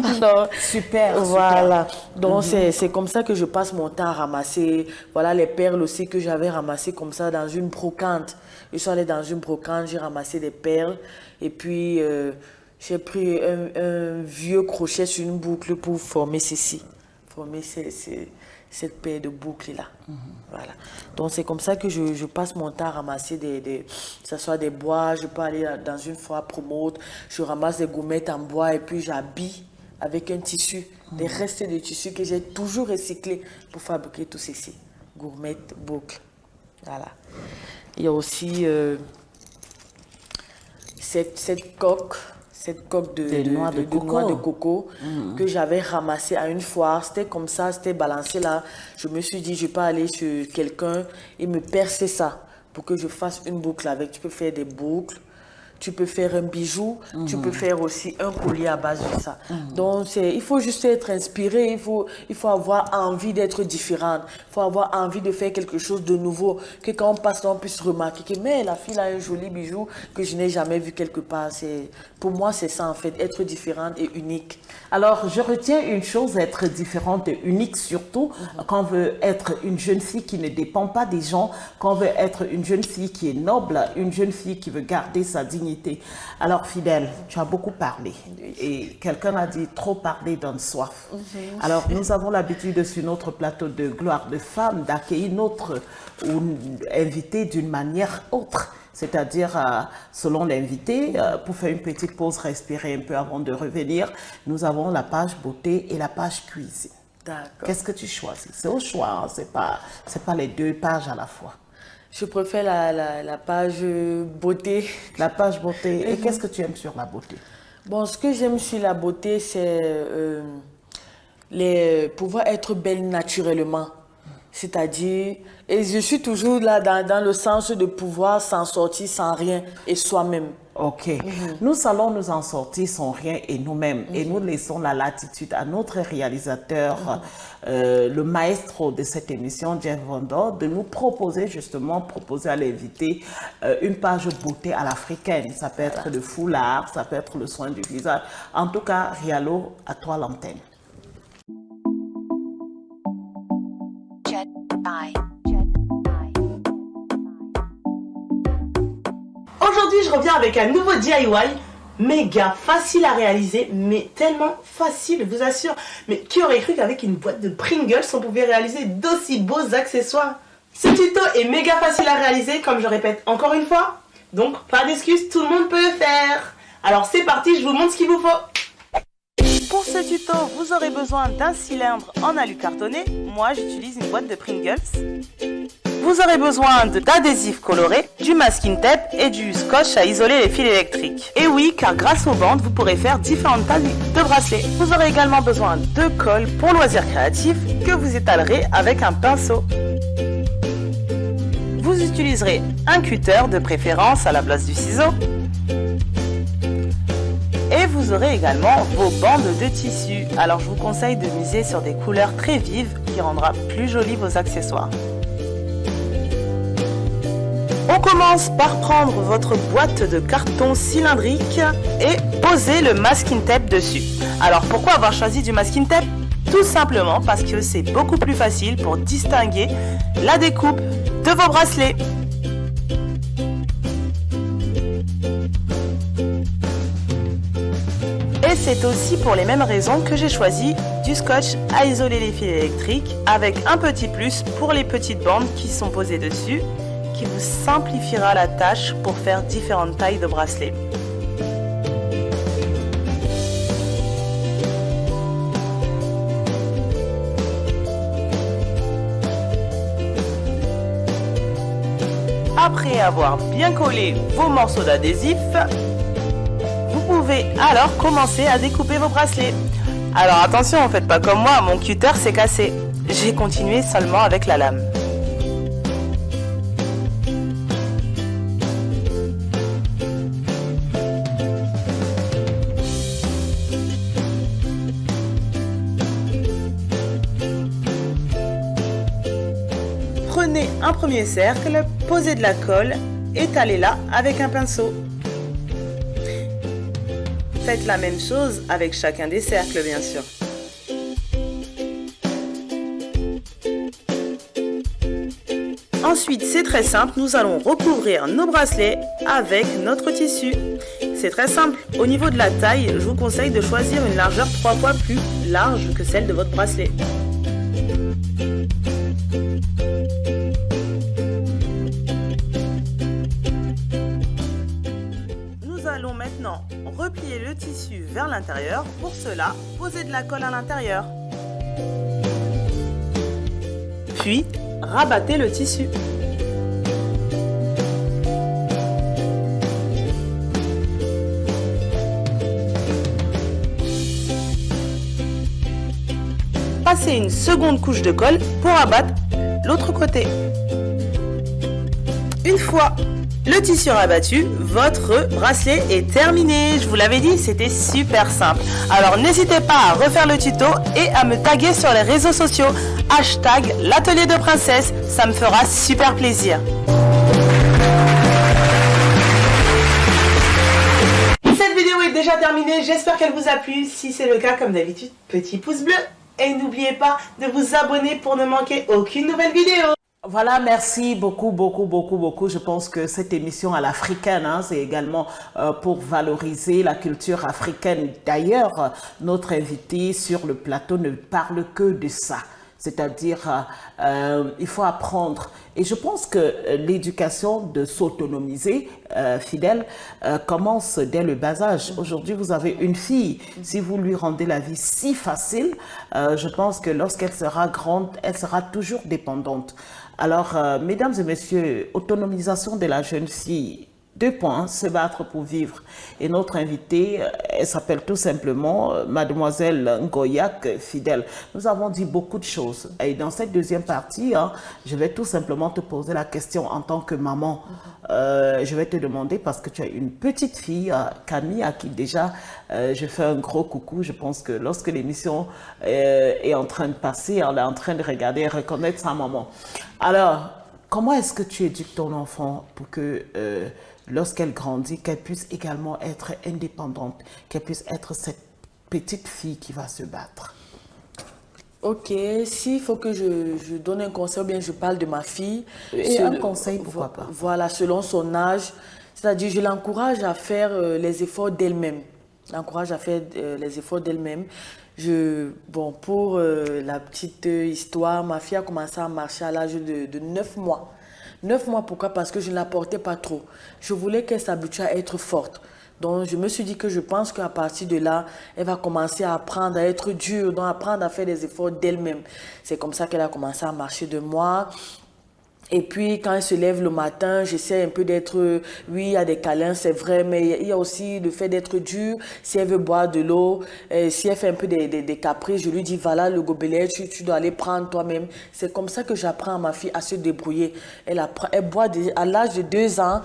Alors, Super, voilà. Donc, c'est comme ça que je passe mon temps à ramasser. Voilà les perles aussi que j'avais ramassées comme ça dans une brocante. Je suis allée dans une brocante, j'ai ramassé des perles. Et puis, j'ai pris un vieux crochet sur une boucle pour former ceci. Former cette paire de boucles-là. Voilà. Donc, c'est comme ça que je passe mon temps à ramasser que ce soit des bois. Je peux aller dans une foire promote, je ramasse des gommettes en bois et puis j'habille avec un tissu, des restes de tissu que j'ai toujours recyclé pour fabriquer tout ceci. Gourmette, boucle. Voilà. Il y a aussi cette coque de noix de coco que j'avais ramassé à une foire. C'était comme ça, c'était balancé là. Je me suis dit, je peux aller chez quelqu'un et me percer ça pour que je fasse une boucle avec. Tu peux faire des boucles, tu peux faire un bijou, tu peux faire aussi un collier à base de ça. Donc, il faut juste être inspiré, il faut avoir envie d'être différente, il faut avoir envie de faire quelque chose de nouveau, que quand on passe, on puisse remarquer que mais la fille a un joli bijou que je n'ai jamais vu quelque part. Pour moi, c'est ça en fait, être différente et unique. Alors, je retiens une chose, être différente et unique, surtout quand on veut être une jeune fille qui ne dépend pas des gens, quand on veut être une jeune fille qui est noble, une jeune fille qui veut garder sa dignité. Alors, Fidèle, tu as beaucoup parlé et quelqu'un a dit trop parler donne soif. Alors, nous avons l'habitude sur notre plateau de gloire de femmes d'accueillir notre invité d'une manière autre. C'est-à-dire, selon l'invité, pour faire une petite pause, respirer un peu avant de revenir, nous avons la page beauté et la page cuisine. D'accord. Qu'est-ce que tu choisis? C'est au choix, hein? C'est pas les deux pages à la fois. Je préfère la page beauté. La page beauté. Et qu'est-ce que tu aimes sur la beauté? Bon, ce que j'aime sur la beauté, c'est pouvoir être belle naturellement. C'est-à-dire, et je suis toujours là dans le sens de pouvoir s'en sortir sans rien et soi-même. Ok. Nous allons nous en sortir sans rien et nous-mêmes. Et nous laissons la latitude à notre réalisateur, le maestro de cette émission, Jeff Vondor, de nous proposer à l'invité une page beauté à l'africaine. Ça peut être le foulard, ça peut être le soin du visage. En tout cas, Rialo, à toi l'antenne. Aujourd'hui, je reviens avec un nouveau DIY méga facile à réaliser, mais tellement facile, je vous assure. Mais qui aurait cru qu'avec une boîte de Pringles, on pouvait réaliser d'aussi beaux accessoires? Ce tuto est méga facile à réaliser, comme je répète encore une fois. Donc, pas d'excuses, tout le monde peut le faire. Alors c'est parti, je vous montre ce qu'il vous faut. Pour ce tuto, vous aurez besoin d'un cylindre en alu cartonné. Moi, j'utilise une boîte de Pringles. Vous aurez besoin d'adhésifs colorés, du masking tape et du scotch à isoler les fils électriques. Et oui, car grâce aux bandes, vous pourrez faire différentes tailles de bracelets. Vous aurez également besoin de colle pour loisirs créatifs que vous étalerez avec un pinceau. Vous utiliserez un cutter de préférence à la place du ciseau. Et vous aurez également vos bandes de tissu. Alors je vous conseille de miser sur des couleurs très vives qui rendra plus jolis vos accessoires. On commence par prendre votre boîte de carton cylindrique et poser le masking tape dessus. Alors pourquoi avoir choisi du masking tape? Tout simplement parce que c'est beaucoup plus facile pour distinguer la découpe de vos bracelets. Et c'est aussi pour les mêmes raisons que j'ai choisi du scotch à isoler les fils électriques avec un petit plus pour les petites bandes qui sont posées dessus, qui vous simplifiera la tâche pour faire différentes tailles de bracelets. Après avoir bien collé vos morceaux d'adhésif, vous pouvez alors commencer à découper vos bracelets. Alors attention, ne faites pas comme moi, mon cutter s'est cassé. J'ai continué seulement avec la lame. Prenez un premier cercle, posez de la colle, étalez-la avec un pinceau. Faites la même chose avec chacun des cercles, bien sûr. Ensuite, c'est très simple, nous allons recouvrir nos bracelets avec notre tissu. C'est très simple. Au niveau de la taille, je vous conseille de choisir une largeur 3 fois plus large que celle de votre bracelet. Nous allons maintenant replier le tissu vers l'intérieur. Pour cela, posez de la colle à l'intérieur. Puis, rabattez le tissu. Passez une seconde couche de colle pour abattre l'autre côté. Une fois Le tissu rabattu, votre bracelet est terminé. Je vous l'avais dit, c'était super simple. Alors n'hésitez pas à refaire le tuto et à me taguer sur les réseaux sociaux. Hashtag l'atelier de princesse, ça me fera super plaisir. Cette vidéo est déjà terminée, j'espère qu'elle vous a plu. Si c'est le cas, comme d'habitude, petit pouce bleu. Et n'oubliez pas de vous abonner pour ne manquer aucune nouvelle vidéo. Voilà, merci beaucoup. Je pense que cette émission à l'africaine, hein, c'est également pour valoriser la culture africaine. D'ailleurs, notre invité sur le plateau ne parle que de ça. C'est-à-dire, il faut apprendre. Et je pense que l'éducation de s'autonomiser, fidèle, commence dès le bas âge. Aujourd'hui, vous avez une fille. Si vous lui rendez la vie si facile, je pense que lorsqu'elle sera grande, elle sera toujours dépendante. Alors, mesdames et messieurs, autonomisation de la jeune fille. 2 points, se battre pour vivre. Et notre invitée, elle s'appelle tout simplement Mademoiselle Ngoyak Fidèle. Nous avons dit beaucoup de choses. Et dans cette deuxième partie, hein, je vais tout simplement te poser la question en tant que maman. Je vais te demander, parce que tu as une petite fille, Camille, à qui déjà je fais un gros coucou. Je pense que lorsque l'émission est en train de passer, elle est en train de regarder et reconnaître sa maman. Alors, comment est-ce que tu éduques ton enfant pour que lorsqu'elle grandit, qu'elle puisse également être indépendante, qu'elle puisse être cette petite fille qui va se battre? Ok, s'il faut que je donne un conseil ou bien je parle de ma fille. Et un conseil, pourquoi pas? Voilà, selon son âge. C'est-à-dire, je l'encourage à faire les efforts d'elle-même. L'encourage à faire les efforts d'elle-même. Bon, pour la petite histoire, ma fille a commencé à marcher à l'âge de 9 mois. 9 mois, pourquoi? Parce que je ne la portais pas trop. Je voulais qu'elle s'habitue à être forte. Donc, je me suis dit que je pense qu'à partir de là, elle va commencer à apprendre à être dure, donc apprendre à faire des efforts d'elle-même. C'est comme ça qu'elle a commencé à marcher de moi. Et puis, quand elle se lève le matin, j'essaie un peu d'être... Oui, il y a des câlins, c'est vrai, mais il y a aussi le fait d'être dur. Si elle veut boire de l'eau, si elle fait un peu des caprices, je lui dis, voilà, le gobelet, tu dois aller prendre toi-même. C'est comme ça que j'apprends à ma fille à se débrouiller. Elle boit à l'âge de 2 ans.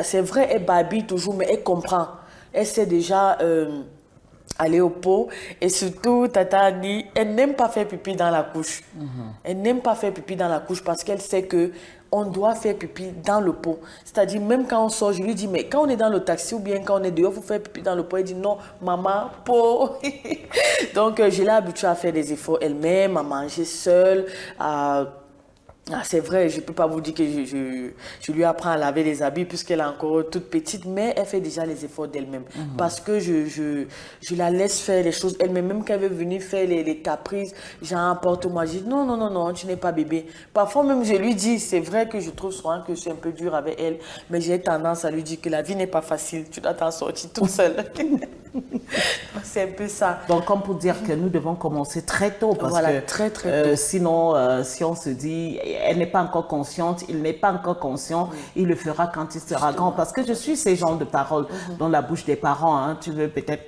C'est vrai, elle babille toujours, mais elle comprend. Elle sait déjà... aller au pot. Et surtout, Tata Annie, elle n'aime pas faire pipi dans la couche. Elle n'aime pas faire pipi dans la couche parce qu'elle sait que on doit faire pipi dans le pot. C'est-à-dire, même quand on sort, je lui dis, mais quand on est dans le taxi ou bien quand on est dehors, il faut faire pipi dans le pot. Elle dit, non, maman, pot. Donc, je l'ai habituée à faire des efforts elle-même, à manger seule, c'est vrai, je ne peux pas vous dire que je lui apprends à laver les habits puisqu'elle est encore toute petite, mais elle fait déjà les efforts d'elle-même. Parce que je la laisse faire les choses elle-même. Même quand elle veut venir faire les caprices, j'en apporte moi. Je dis non, tu n'es pas bébé. Parfois même, je lui dis, c'est vrai que je trouve souvent que je suis un peu dure avec elle, mais j'ai tendance à lui dire que la vie n'est pas facile. Tu dois t'en sortir toute seule. C'est un peu ça. Donc, comme pour dire que nous devons commencer très tôt, parce voilà, que très tôt. sinon, si on se dit, elle n'est pas encore consciente, il n'est pas encore conscient, il le fera quand il sera grand. Parce que je suis ces genres de paroles dans la bouche des parents. Hein. Tu veux peut-être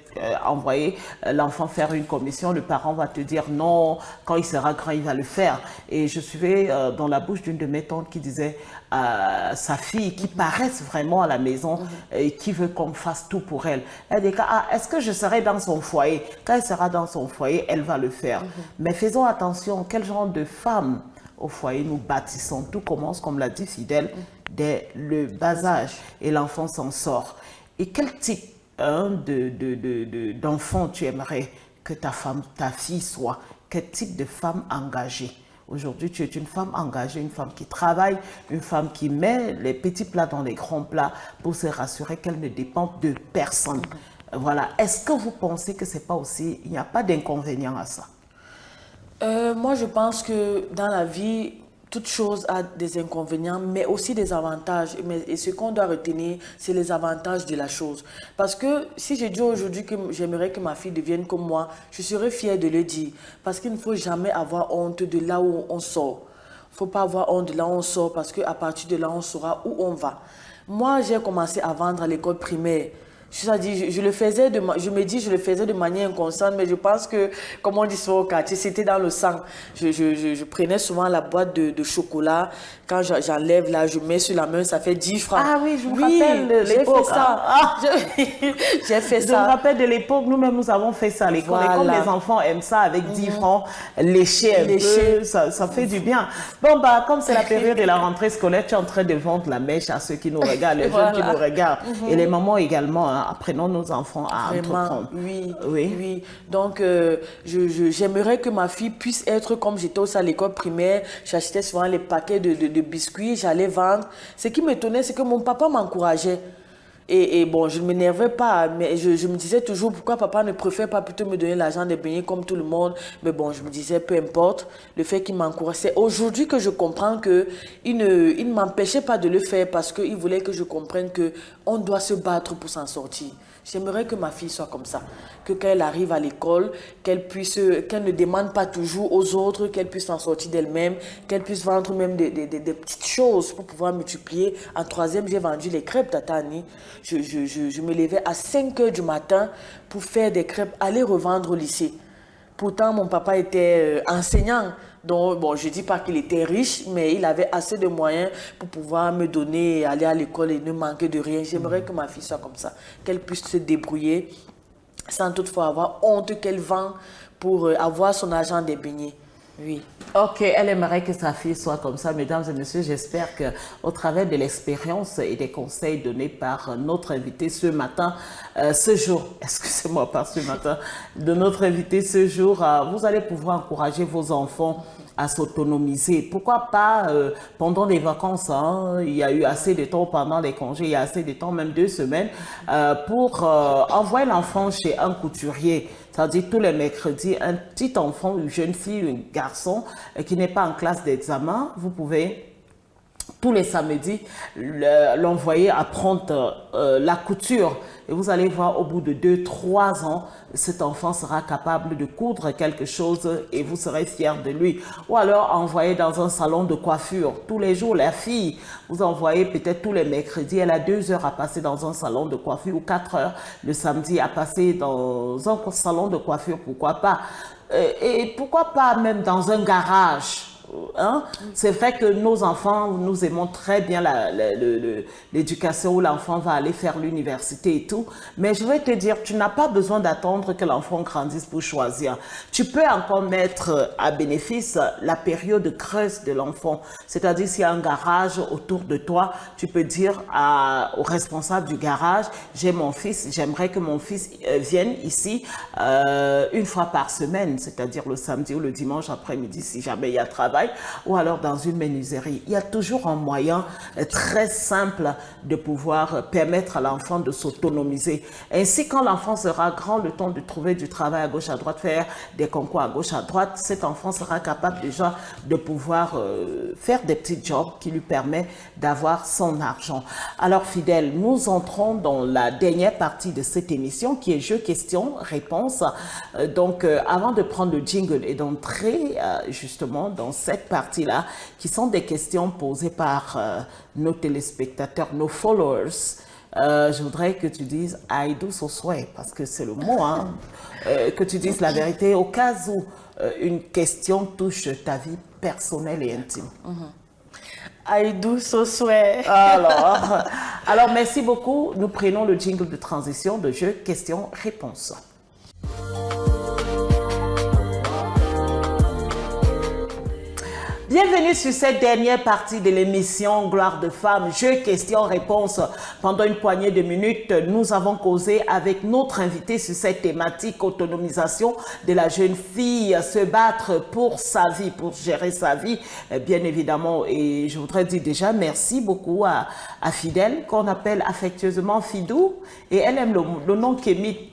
envoyer l'enfant faire une commission, le parent va te dire non, quand il sera grand, il va le faire. Et je suivais dans la bouche d'une de mes tantes qui disait à sa fille, qui paraisse vraiment à la maison et qui veut qu'on fasse tout pour elle. Elle dit, est-ce que je serai dans son foyer? Quand elle sera dans son foyer, elle va le faire. Mais faisons attention, quel genre de femme au foyer nous bâtissons? Tout commence, comme l'a dit Fidèle, dès le bas âge et l'enfant s'en sort. Et quel type d'enfant tu aimerais que ta fille soit? Quel type de femme engagée? Aujourd'hui, tu es une femme engagée, une femme qui travaille, une femme qui met les petits plats dans les grands plats pour se rassurer qu'elle ne dépend de personne. Voilà. Est-ce que vous pensez que c'est pas aussi, il n'y a pas d'inconvénient à ça? Moi, je pense que dans la vie, toute chose a des inconvénients, mais aussi des avantages. Et ce qu'on doit retenir, c'est les avantages de la chose. Parce que si je dis aujourd'hui que j'aimerais que ma fille devienne comme moi, je serais fière de le dire. Parce qu'il ne faut jamais avoir honte de là où on sort. Il ne faut pas avoir honte de là où on sort parce qu'à partir de là, on saura où on va. Moi, j'ai commencé à vendre à l'école primaire. Je le faisais je me dis, je le faisais de manière inconsciente, mais je pense que, comme on dit souvent au quartier, c'était dans le sang. Je prenais souvent la boîte de chocolat. Quand j'enlève là, je mets sur la main, ça fait 10 francs. Ah oui, je me rappelle de j'ai l'époque. fait ça. J'ai fait Je ça. me rappelle de l'époque, nous-mêmes, nous avons fait ça à l'école. Et comme Voilà. les enfants aiment ça, avec 10 francs, lécher un peu, ça fait du bien. Bon, bah, comme c'est la période de la rentrée scolaire, tu es en train de vendre la mèche à ceux qui nous regardent, les jeunes qui nous regardent. Et les mamans également, hein, apprenons nos enfants à entreprendre. Oui. Donc, j'aimerais que ma fille puisse être comme j'étais aussi à l'école primaire. J'achetais souvent les paquets de biscuits, j'allais vendre. Ce qui m'étonnait, c'est que mon papa m'encourageait. Et bon, je ne m'énervais pas, mais je me disais toujours pourquoi papa ne préfère pas plutôt me donner l'argent des beignets comme tout le monde. Mais bon, je me disais peu importe, le fait qu'il m'encourage. C'est aujourd'hui que je comprends qu'il ne m'empêchait pas de le faire parce qu'il voulait que je comprenne qu'on doit se battre pour s'en sortir. J'aimerais que ma fille soit comme ça, que quand elle arrive à l'école, qu'elle ne demande pas toujours aux autres, qu'elle puisse s'en sortir d'elle-même, qu'elle puisse vendre même des petites choses pour pouvoir multiplier. En troisième, j'ai vendu les crêpes Tatani. Je me levais à 5 heures du matin pour faire des crêpes, aller revendre au lycée. Pourtant, mon papa était enseignant. Donc, bon, je ne dis pas qu'il était riche, mais il avait assez de moyens pour pouvoir me donner, aller à l'école et ne manquer de rien. J'aimerais que ma fille soit comme ça, qu'elle puisse se débrouiller sans toutefois avoir honte qu'elle vend pour avoir son argent des beignets. Oui. Ok, elle aimerait que sa fille soit comme ça. Mesdames et messieurs, j'espère qu'au travers de l'expérience et des conseils donnés par notre invité ce matin, excusez-moi, pas ce matin, de notre invité ce jour, vous allez pouvoir encourager vos enfants à s'autonomiser. Pourquoi pas pendant les vacances, hein, il y a eu assez de temps pendant les congés, il y a assez de temps, même 2 semaines, pour envoyer l'enfant chez un couturier. C'est-à-dire tous les mercredis, un petit enfant, une jeune fille, un garçon qui n'est pas en classe d'examen, vous pouvez tous les samedis l'envoyer apprendre la couture. Et vous allez voir, au bout de 2-3 ans, cet enfant sera capable de coudre quelque chose et vous serez fiers de lui. Ou alors, envoyer dans un salon de coiffure. Tous les jours, la fille, vous envoyez peut-être tous les mercredis, elle a 2 heures à passer dans un salon de coiffure ou 4 heures le samedi à passer dans un salon de coiffure, pourquoi pas. Et pourquoi pas même dans un garage. Hein? C'est vrai que nos enfants, nous aimons très bien l'éducation où l'enfant va aller faire l'université et tout, mais je vais te dire, tu n'as pas besoin d'attendre que l'enfant grandisse pour choisir. Tu peux encore mettre à bénéfice la période creuse de l'enfant, c'est-à-dire s'il y a un garage autour de toi, tu peux dire au responsable du garage, j'ai mon fils, j'aimerais que mon fils vienne ici 1 fois par semaine, c'est-à-dire le samedi ou le dimanche après-midi si jamais il y a travail, ou alors dans une menuiserie. Il y a toujours un moyen très simple de pouvoir permettre à l'enfant de s'autonomiser. Ainsi, quand l'enfant sera grand, le temps de trouver du travail à gauche à droite, faire des concours à gauche à droite, cet enfant sera capable déjà de pouvoir faire des petits jobs qui lui permettent d'avoir son argent. Alors fidèles, nous entrons dans la dernière partie de cette émission qui est jeu, question, réponse. Donc avant de prendre le jingle et d'entrer justement dans cette partie-là, qui sont des questions posées par nos téléspectateurs, nos followers, je voudrais que tu dises « I do so swear » parce que c'est le mot, hein, que tu dises la vérité au cas où une question touche ta vie personnelle et intime. I do so swear. Alors, merci beaucoup. Nous prenons le jingle de transition de jeu, question, réponse. Bienvenue sur cette dernière partie de l'émission Gloire de Femmes, jeu, questions, réponses. Pendant une poignée de minutes, nous avons causé avec notre invité sur cette thématique autonomisation de la jeune fille, se battre pour sa vie, pour gérer sa vie, bien évidemment. Et je voudrais dire déjà merci beaucoup à Fidèle, qu'on appelle affectueusement Fidou. Et elle aime le nom Kémit.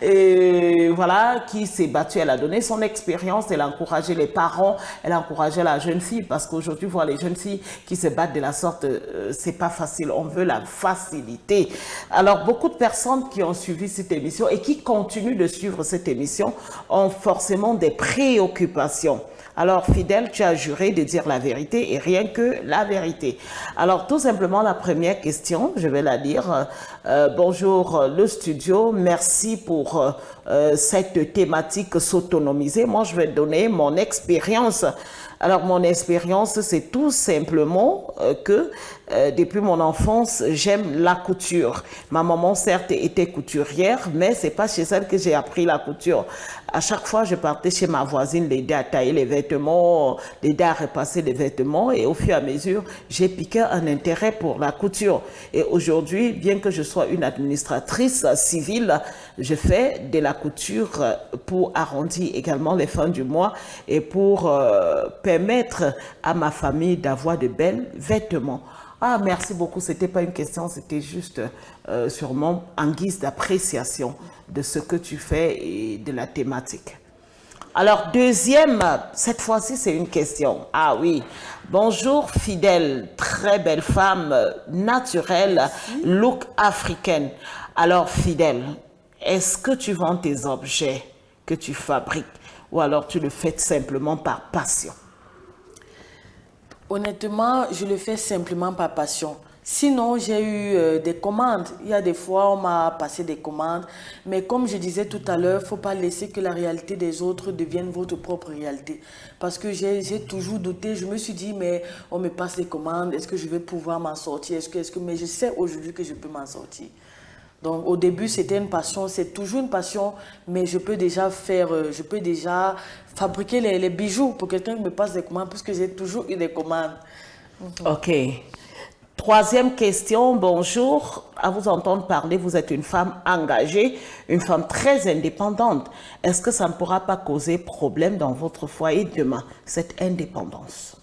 Et voilà, qui s'est battue. Elle a donné son expérience, elle a encouragé les parents, elle a encouragé la jeune fille parce qu'aujourd'hui, voir les jeunes filles qui se battent de la sorte, c'est pas facile. On veut la facilité. Alors, beaucoup de personnes qui ont suivi cette émission et qui continuent de suivre cette émission ont forcément des préoccupations. Alors, fidèle, tu as juré de dire la vérité et rien que la vérité. Alors, tout simplement, la première question, je vais la dire. Bonjour le studio, merci pour cette thématique s'autonomiser. Moi, je vais donner mon expérience. Alors, mon expérience, c'est tout simplement que depuis mon enfance, j'aime la couture. Ma maman, certes, était couturière, mais c'est pas chez elle que j'ai appris la couture. À chaque fois, je partais chez ma voisine, l'aider à tailler les vêtements, l'aider à repasser les vêtements, et au fur et à mesure, j'ai piqué un intérêt pour la couture. Et aujourd'hui, bien que je sois une administratrice civile, je fais de la couture pour arrondir également les fins du mois et pour permettre à ma famille d'avoir de belles vêtements. Ah, merci beaucoup. C'était pas une question, c'était juste sûrement en guise d'appréciation de ce que tu fais et de la thématique. Alors, deuxième, cette fois-ci, c'est une question. Ah oui. Bonjour, fidèle, très belle femme, naturelle, look africaine. Alors, fidèle, est-ce que tu vends tes objets que tu fabriques ou alors tu le fais simplement par passion? Honnêtement, je le fais simplement par passion. Sinon, j'ai eu des commandes. Il y a des fois, on m'a passé des commandes. Mais comme je disais tout à l'heure, il ne faut pas laisser que la réalité des autres devienne votre propre réalité. Parce que j'ai toujours douté. Je me suis dit, mais on me passe des commandes. Est-ce que je vais pouvoir m'en sortir? Mais je sais aujourd'hui que je peux m'en sortir. Donc, au début, c'était une passion. C'est toujours une passion. Mais je peux déjà fabriquer les bijoux pour quelqu'un qui me passe des commandes, puisque j'ai toujours eu des commandes. Ok. Troisième question, bonjour. À vous entendre parler, vous êtes une femme engagée, une femme très indépendante. Est-ce que ça ne pourra pas causer problème dans votre foyer demain, cette indépendance?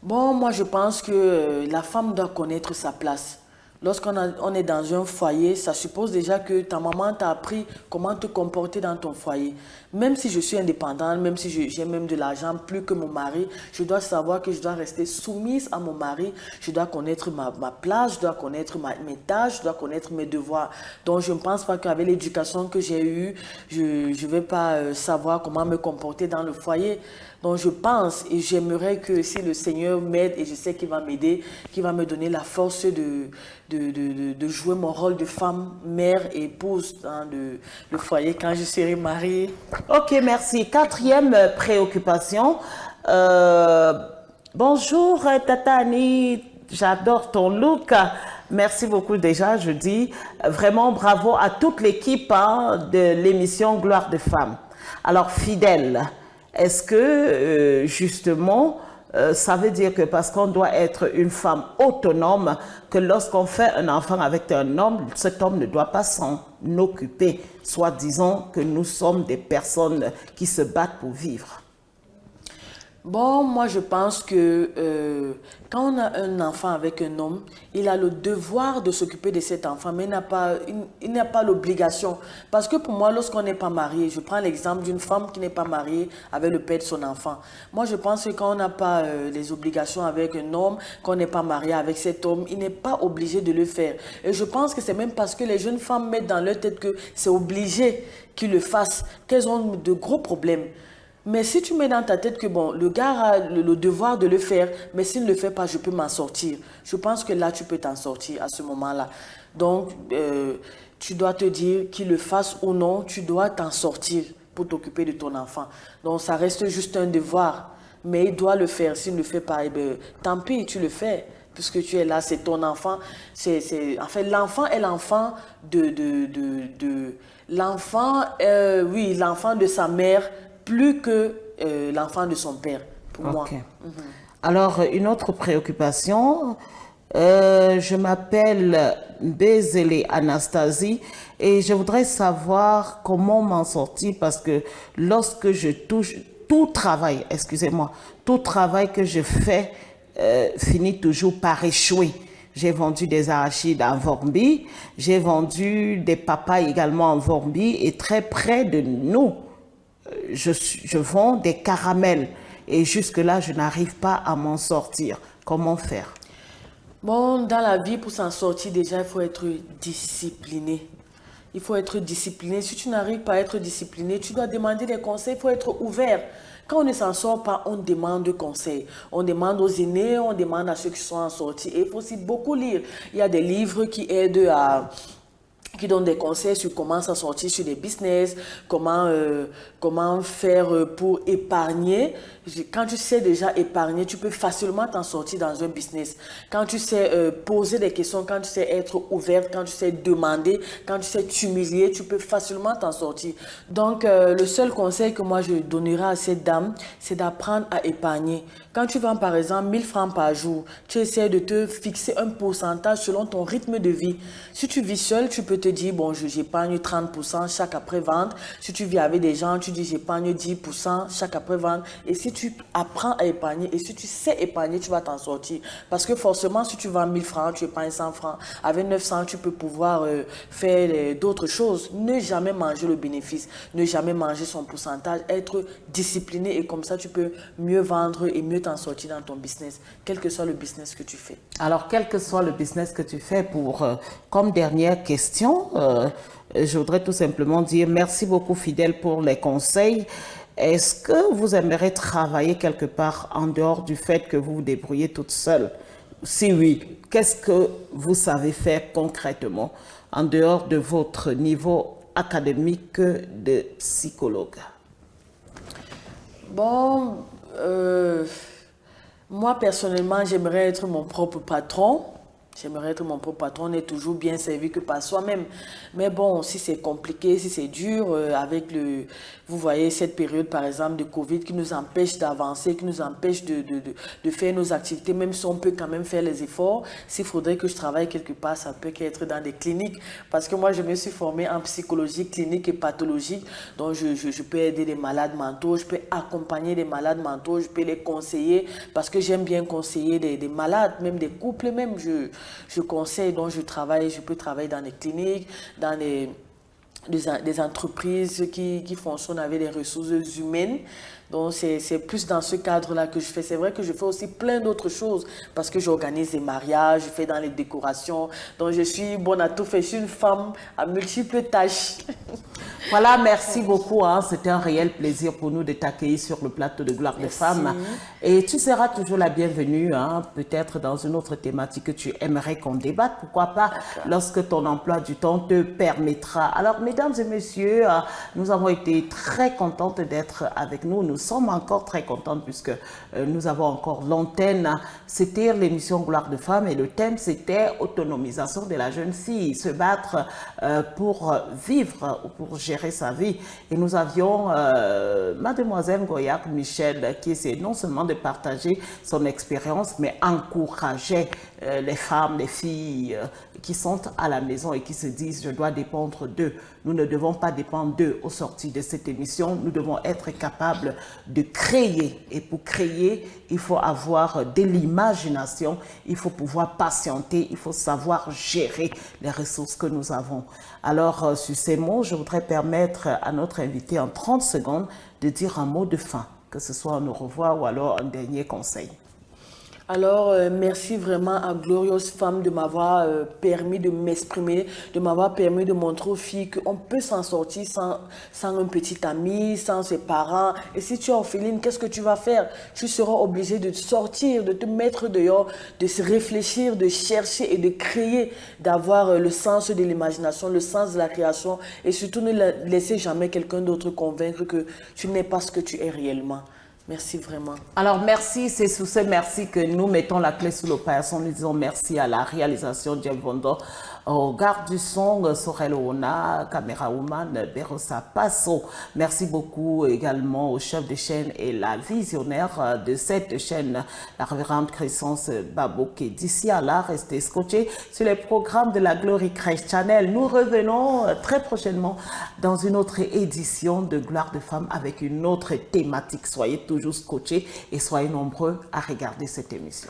Bon, moi, je pense que la femme doit connaître sa place. Lorsqu'on est dans un foyer, ça suppose déjà que ta maman t'a appris comment te comporter dans ton foyer. Même si je suis indépendante, même si j'ai même de l'argent plus que mon mari, je dois savoir que je dois rester soumise à mon mari. Je dois connaître ma place, je dois connaître mes tâches, je dois connaître mes devoirs. Donc, je ne pense pas qu'avec l'éducation que j'ai eue, je ne vais pas savoir comment me comporter dans le foyer. Donc, je pense et j'aimerais que si le Seigneur m'aide, et je sais qu'il va m'aider, qu'il va me donner la force de jouer mon rôle de femme, mère et épouse dans le foyer quand je serai mariée. Ok, merci. Quatrième préoccupation. Bonjour, Tata Annie. J'adore ton look. Merci beaucoup déjà. Je dis vraiment bravo à toute l'équipe de l'émission Gloire de Femmes. Alors, fidèle, est-ce que justement, ça veut dire que parce qu'on doit être une femme autonome, que lorsqu'on fait un enfant avec un homme, cet homme ne doit pas s'en occuper, soit disons que nous sommes des personnes qui se battent pour vivre? Bon, moi je pense que quand on a un enfant avec un homme, il a le devoir de s'occuper de cet enfant, mais il n'a pas l'obligation. Parce que pour moi, lorsqu'on n'est pas marié, je prends l'exemple d'une femme qui n'est pas mariée avec le père de son enfant. Moi je pense que quand on n'a pas les obligations avec un homme, qu'on n'est pas marié avec cet homme, il n'est pas obligé de le faire. Et je pense que c'est même parce que les jeunes femmes mettent dans leur tête que c'est obligé qu'ils le fassent, qu'elles ont de gros problèmes. Mais si tu mets dans ta tête que bon, le gars a le devoir de le faire, mais s'il ne le fait pas, je peux m'en sortir. Je pense que là, tu peux t'en sortir à ce moment-là. Donc, tu dois te dire qu'il le fasse ou non, tu dois t'en sortir pour t'occuper de ton enfant. Donc, ça reste juste un devoir, mais il doit le faire. S'il ne le fait pas, eh bien, tant pis, tu le fais. Puisque tu es là, c'est ton enfant. En fait, l'enfant est l'enfant l'enfant de sa mère, plus que l'enfant de son père, pour moi. Alors, une autre préoccupation, je m'appelle Bézélé Anastasie et je voudrais savoir comment m'en sortir parce que lorsque je touche tout travail, tout travail que je fais finit toujours par échouer. J'ai vendu des arachides en Vormbi, j'ai vendu des papayes également en Vormbi et très près de nous, je vends des caramels et jusque-là, je n'arrive pas à m'en sortir. Comment faire? Bon, dans la vie, pour s'en sortir, déjà, il faut être discipliné. Il faut être discipliné. Si tu n'arrives pas à être discipliné, tu dois demander des conseils. Il faut être ouvert. Quand on ne s'en sort pas, on demande conseil. On demande aux aînés, on demande à ceux qui sont en sortie. Et il faut aussi beaucoup lire. Il y a des livres qui aident qui donnent des conseils sur comment s'en sortir sur des business, comment faire pour épargner. Quand tu sais déjà épargner, tu peux facilement t'en sortir dans un business. Quand tu sais poser des questions, quand tu sais être ouverte, quand tu sais demander, quand tu sais t'humilier, tu peux facilement t'en sortir. Donc, le seul conseil que moi je donnerai à cette dame, c'est d'apprendre à épargner. Quand tu vends par exemple 1000 francs par jour, tu essaies de te fixer un pourcentage selon ton rythme de vie. Si tu vis seul, tu peux te dire, bon, j'épargne 30% chaque après-vente. Si tu vis avec des gens, tu dis, j'épargne 10% chaque après-vente. Et si tu apprends à épargner et si tu sais épargner, tu vas t'en sortir. Parce que forcément, si tu vends 1000 francs, tu épargnes 100 francs. Avec 900, tu peux pouvoir faire d'autres choses. Ne jamais manger le bénéfice, ne jamais manger son pourcentage, être discipliné et comme ça, tu peux mieux vendre et mieux t'en sortir dans ton business, quel que soit le business que tu fais. Alors, quel que soit le business que tu fais, comme dernière question, je voudrais tout simplement dire merci beaucoup Fidèle pour les conseils. Est-ce que vous aimeriez travailler quelque part en dehors du fait que vous vous débrouillez toute seule? Si oui, qu'est-ce que vous savez faire concrètement en dehors de votre niveau académique de psychologue? Bon, moi personnellement, j'aimerais être mon propre patron. J'aimerais être mon propre patron, on est toujours bien servi que par soi-même. Mais bon, si c'est compliqué, si c'est dur, avec vous voyez cette période par exemple de Covid qui nous empêche d'avancer, qui nous empêche de faire nos activités, même si on peut quand même faire les efforts, s'il faudrait que je travaille quelque part, ça peut qu'être dans des cliniques. Parce que moi, je me suis formée en psychologie clinique et pathologique, donc je peux aider des malades mentaux, je peux accompagner des malades mentaux, je peux les conseiller, parce que j'aime bien conseiller des malades, même des couples, même je conseille, donc je peux travailler dans des cliniques, dans des entreprises qui fonctionnent avec des ressources humaines. Donc, c'est plus dans ce cadre-là que je fais. C'est vrai que je fais aussi plein d'autres choses parce que j'organise des mariages, je fais dans les décorations. Donc, je suis bonne à tout faire. Je suis une femme à multiples tâches. Voilà, merci beaucoup. Hein. C'était un réel plaisir pour nous de t'accueillir sur le plateau de Gloire de Femmes. Et tu seras toujours la bienvenue, hein, peut-être dans une autre thématique que tu aimerais qu'on débatte. Pourquoi pas, lorsque ton emploi du temps te permettra. Alors, mesdames et messieurs, nous avons été très contentes d'être avec nous. Nous sommes encore très contentes puisque nous avons encore l'antenne. C'était l'émission Gloire de Femmes et le thème, c'était autonomisation de la jeune fille, se battre pour vivre ou pour gérer sa vie. Et nous avions mademoiselle Goyak Michel qui essayait non seulement de partager son expérience, mais encourageait les femmes, les filles qui sont à la maison et qui se disent « je dois dépendre d'eux ». Nous ne devons pas dépendre d'eux au sortir de cette émission. Nous devons être capables de créer. Et pour créer, il faut avoir de l'imagination, il faut pouvoir patienter, il faut savoir gérer les ressources que nous avons. Alors, sur ces mots, je voudrais permettre à notre invité en 30 secondes de dire un mot de fin, que ce soit un au revoir ou alors un dernier conseil. Alors, merci vraiment à Glorieuse Femme de m'avoir permis de m'exprimer, de m'avoir permis de montrer aux filles qu'on peut s'en sortir sans un petit ami, sans ses parents. Et si tu es orpheline, qu'est-ce que tu vas faire? Tu seras obligé de sortir, de te mettre dehors, de se réfléchir, de chercher et de créer, d'avoir le sens de l'imagination, le sens de la création et surtout ne laisser jamais quelqu'un d'autre convaincre que tu n'es pas ce que tu es réellement. Merci vraiment. Alors merci, c'est sous ce merci que nous mettons la clé sous le pinceau. Nous disons merci à la réalisation Jeff Bondo, au garde du son Sorel Ona, caméra woman Berosa Passo. Merci beaucoup également au chef de chaîne et la visionnaire de cette chaîne, la révérende Crescence Babouke. D'ici à là, restez scotchés sur les programmes de la Glory Christ Channel. Nous revenons très prochainement dans une autre édition de Gloire de Femmes avec une autre thématique. Soyez toujours scotchés et soyez nombreux à regarder cette émission.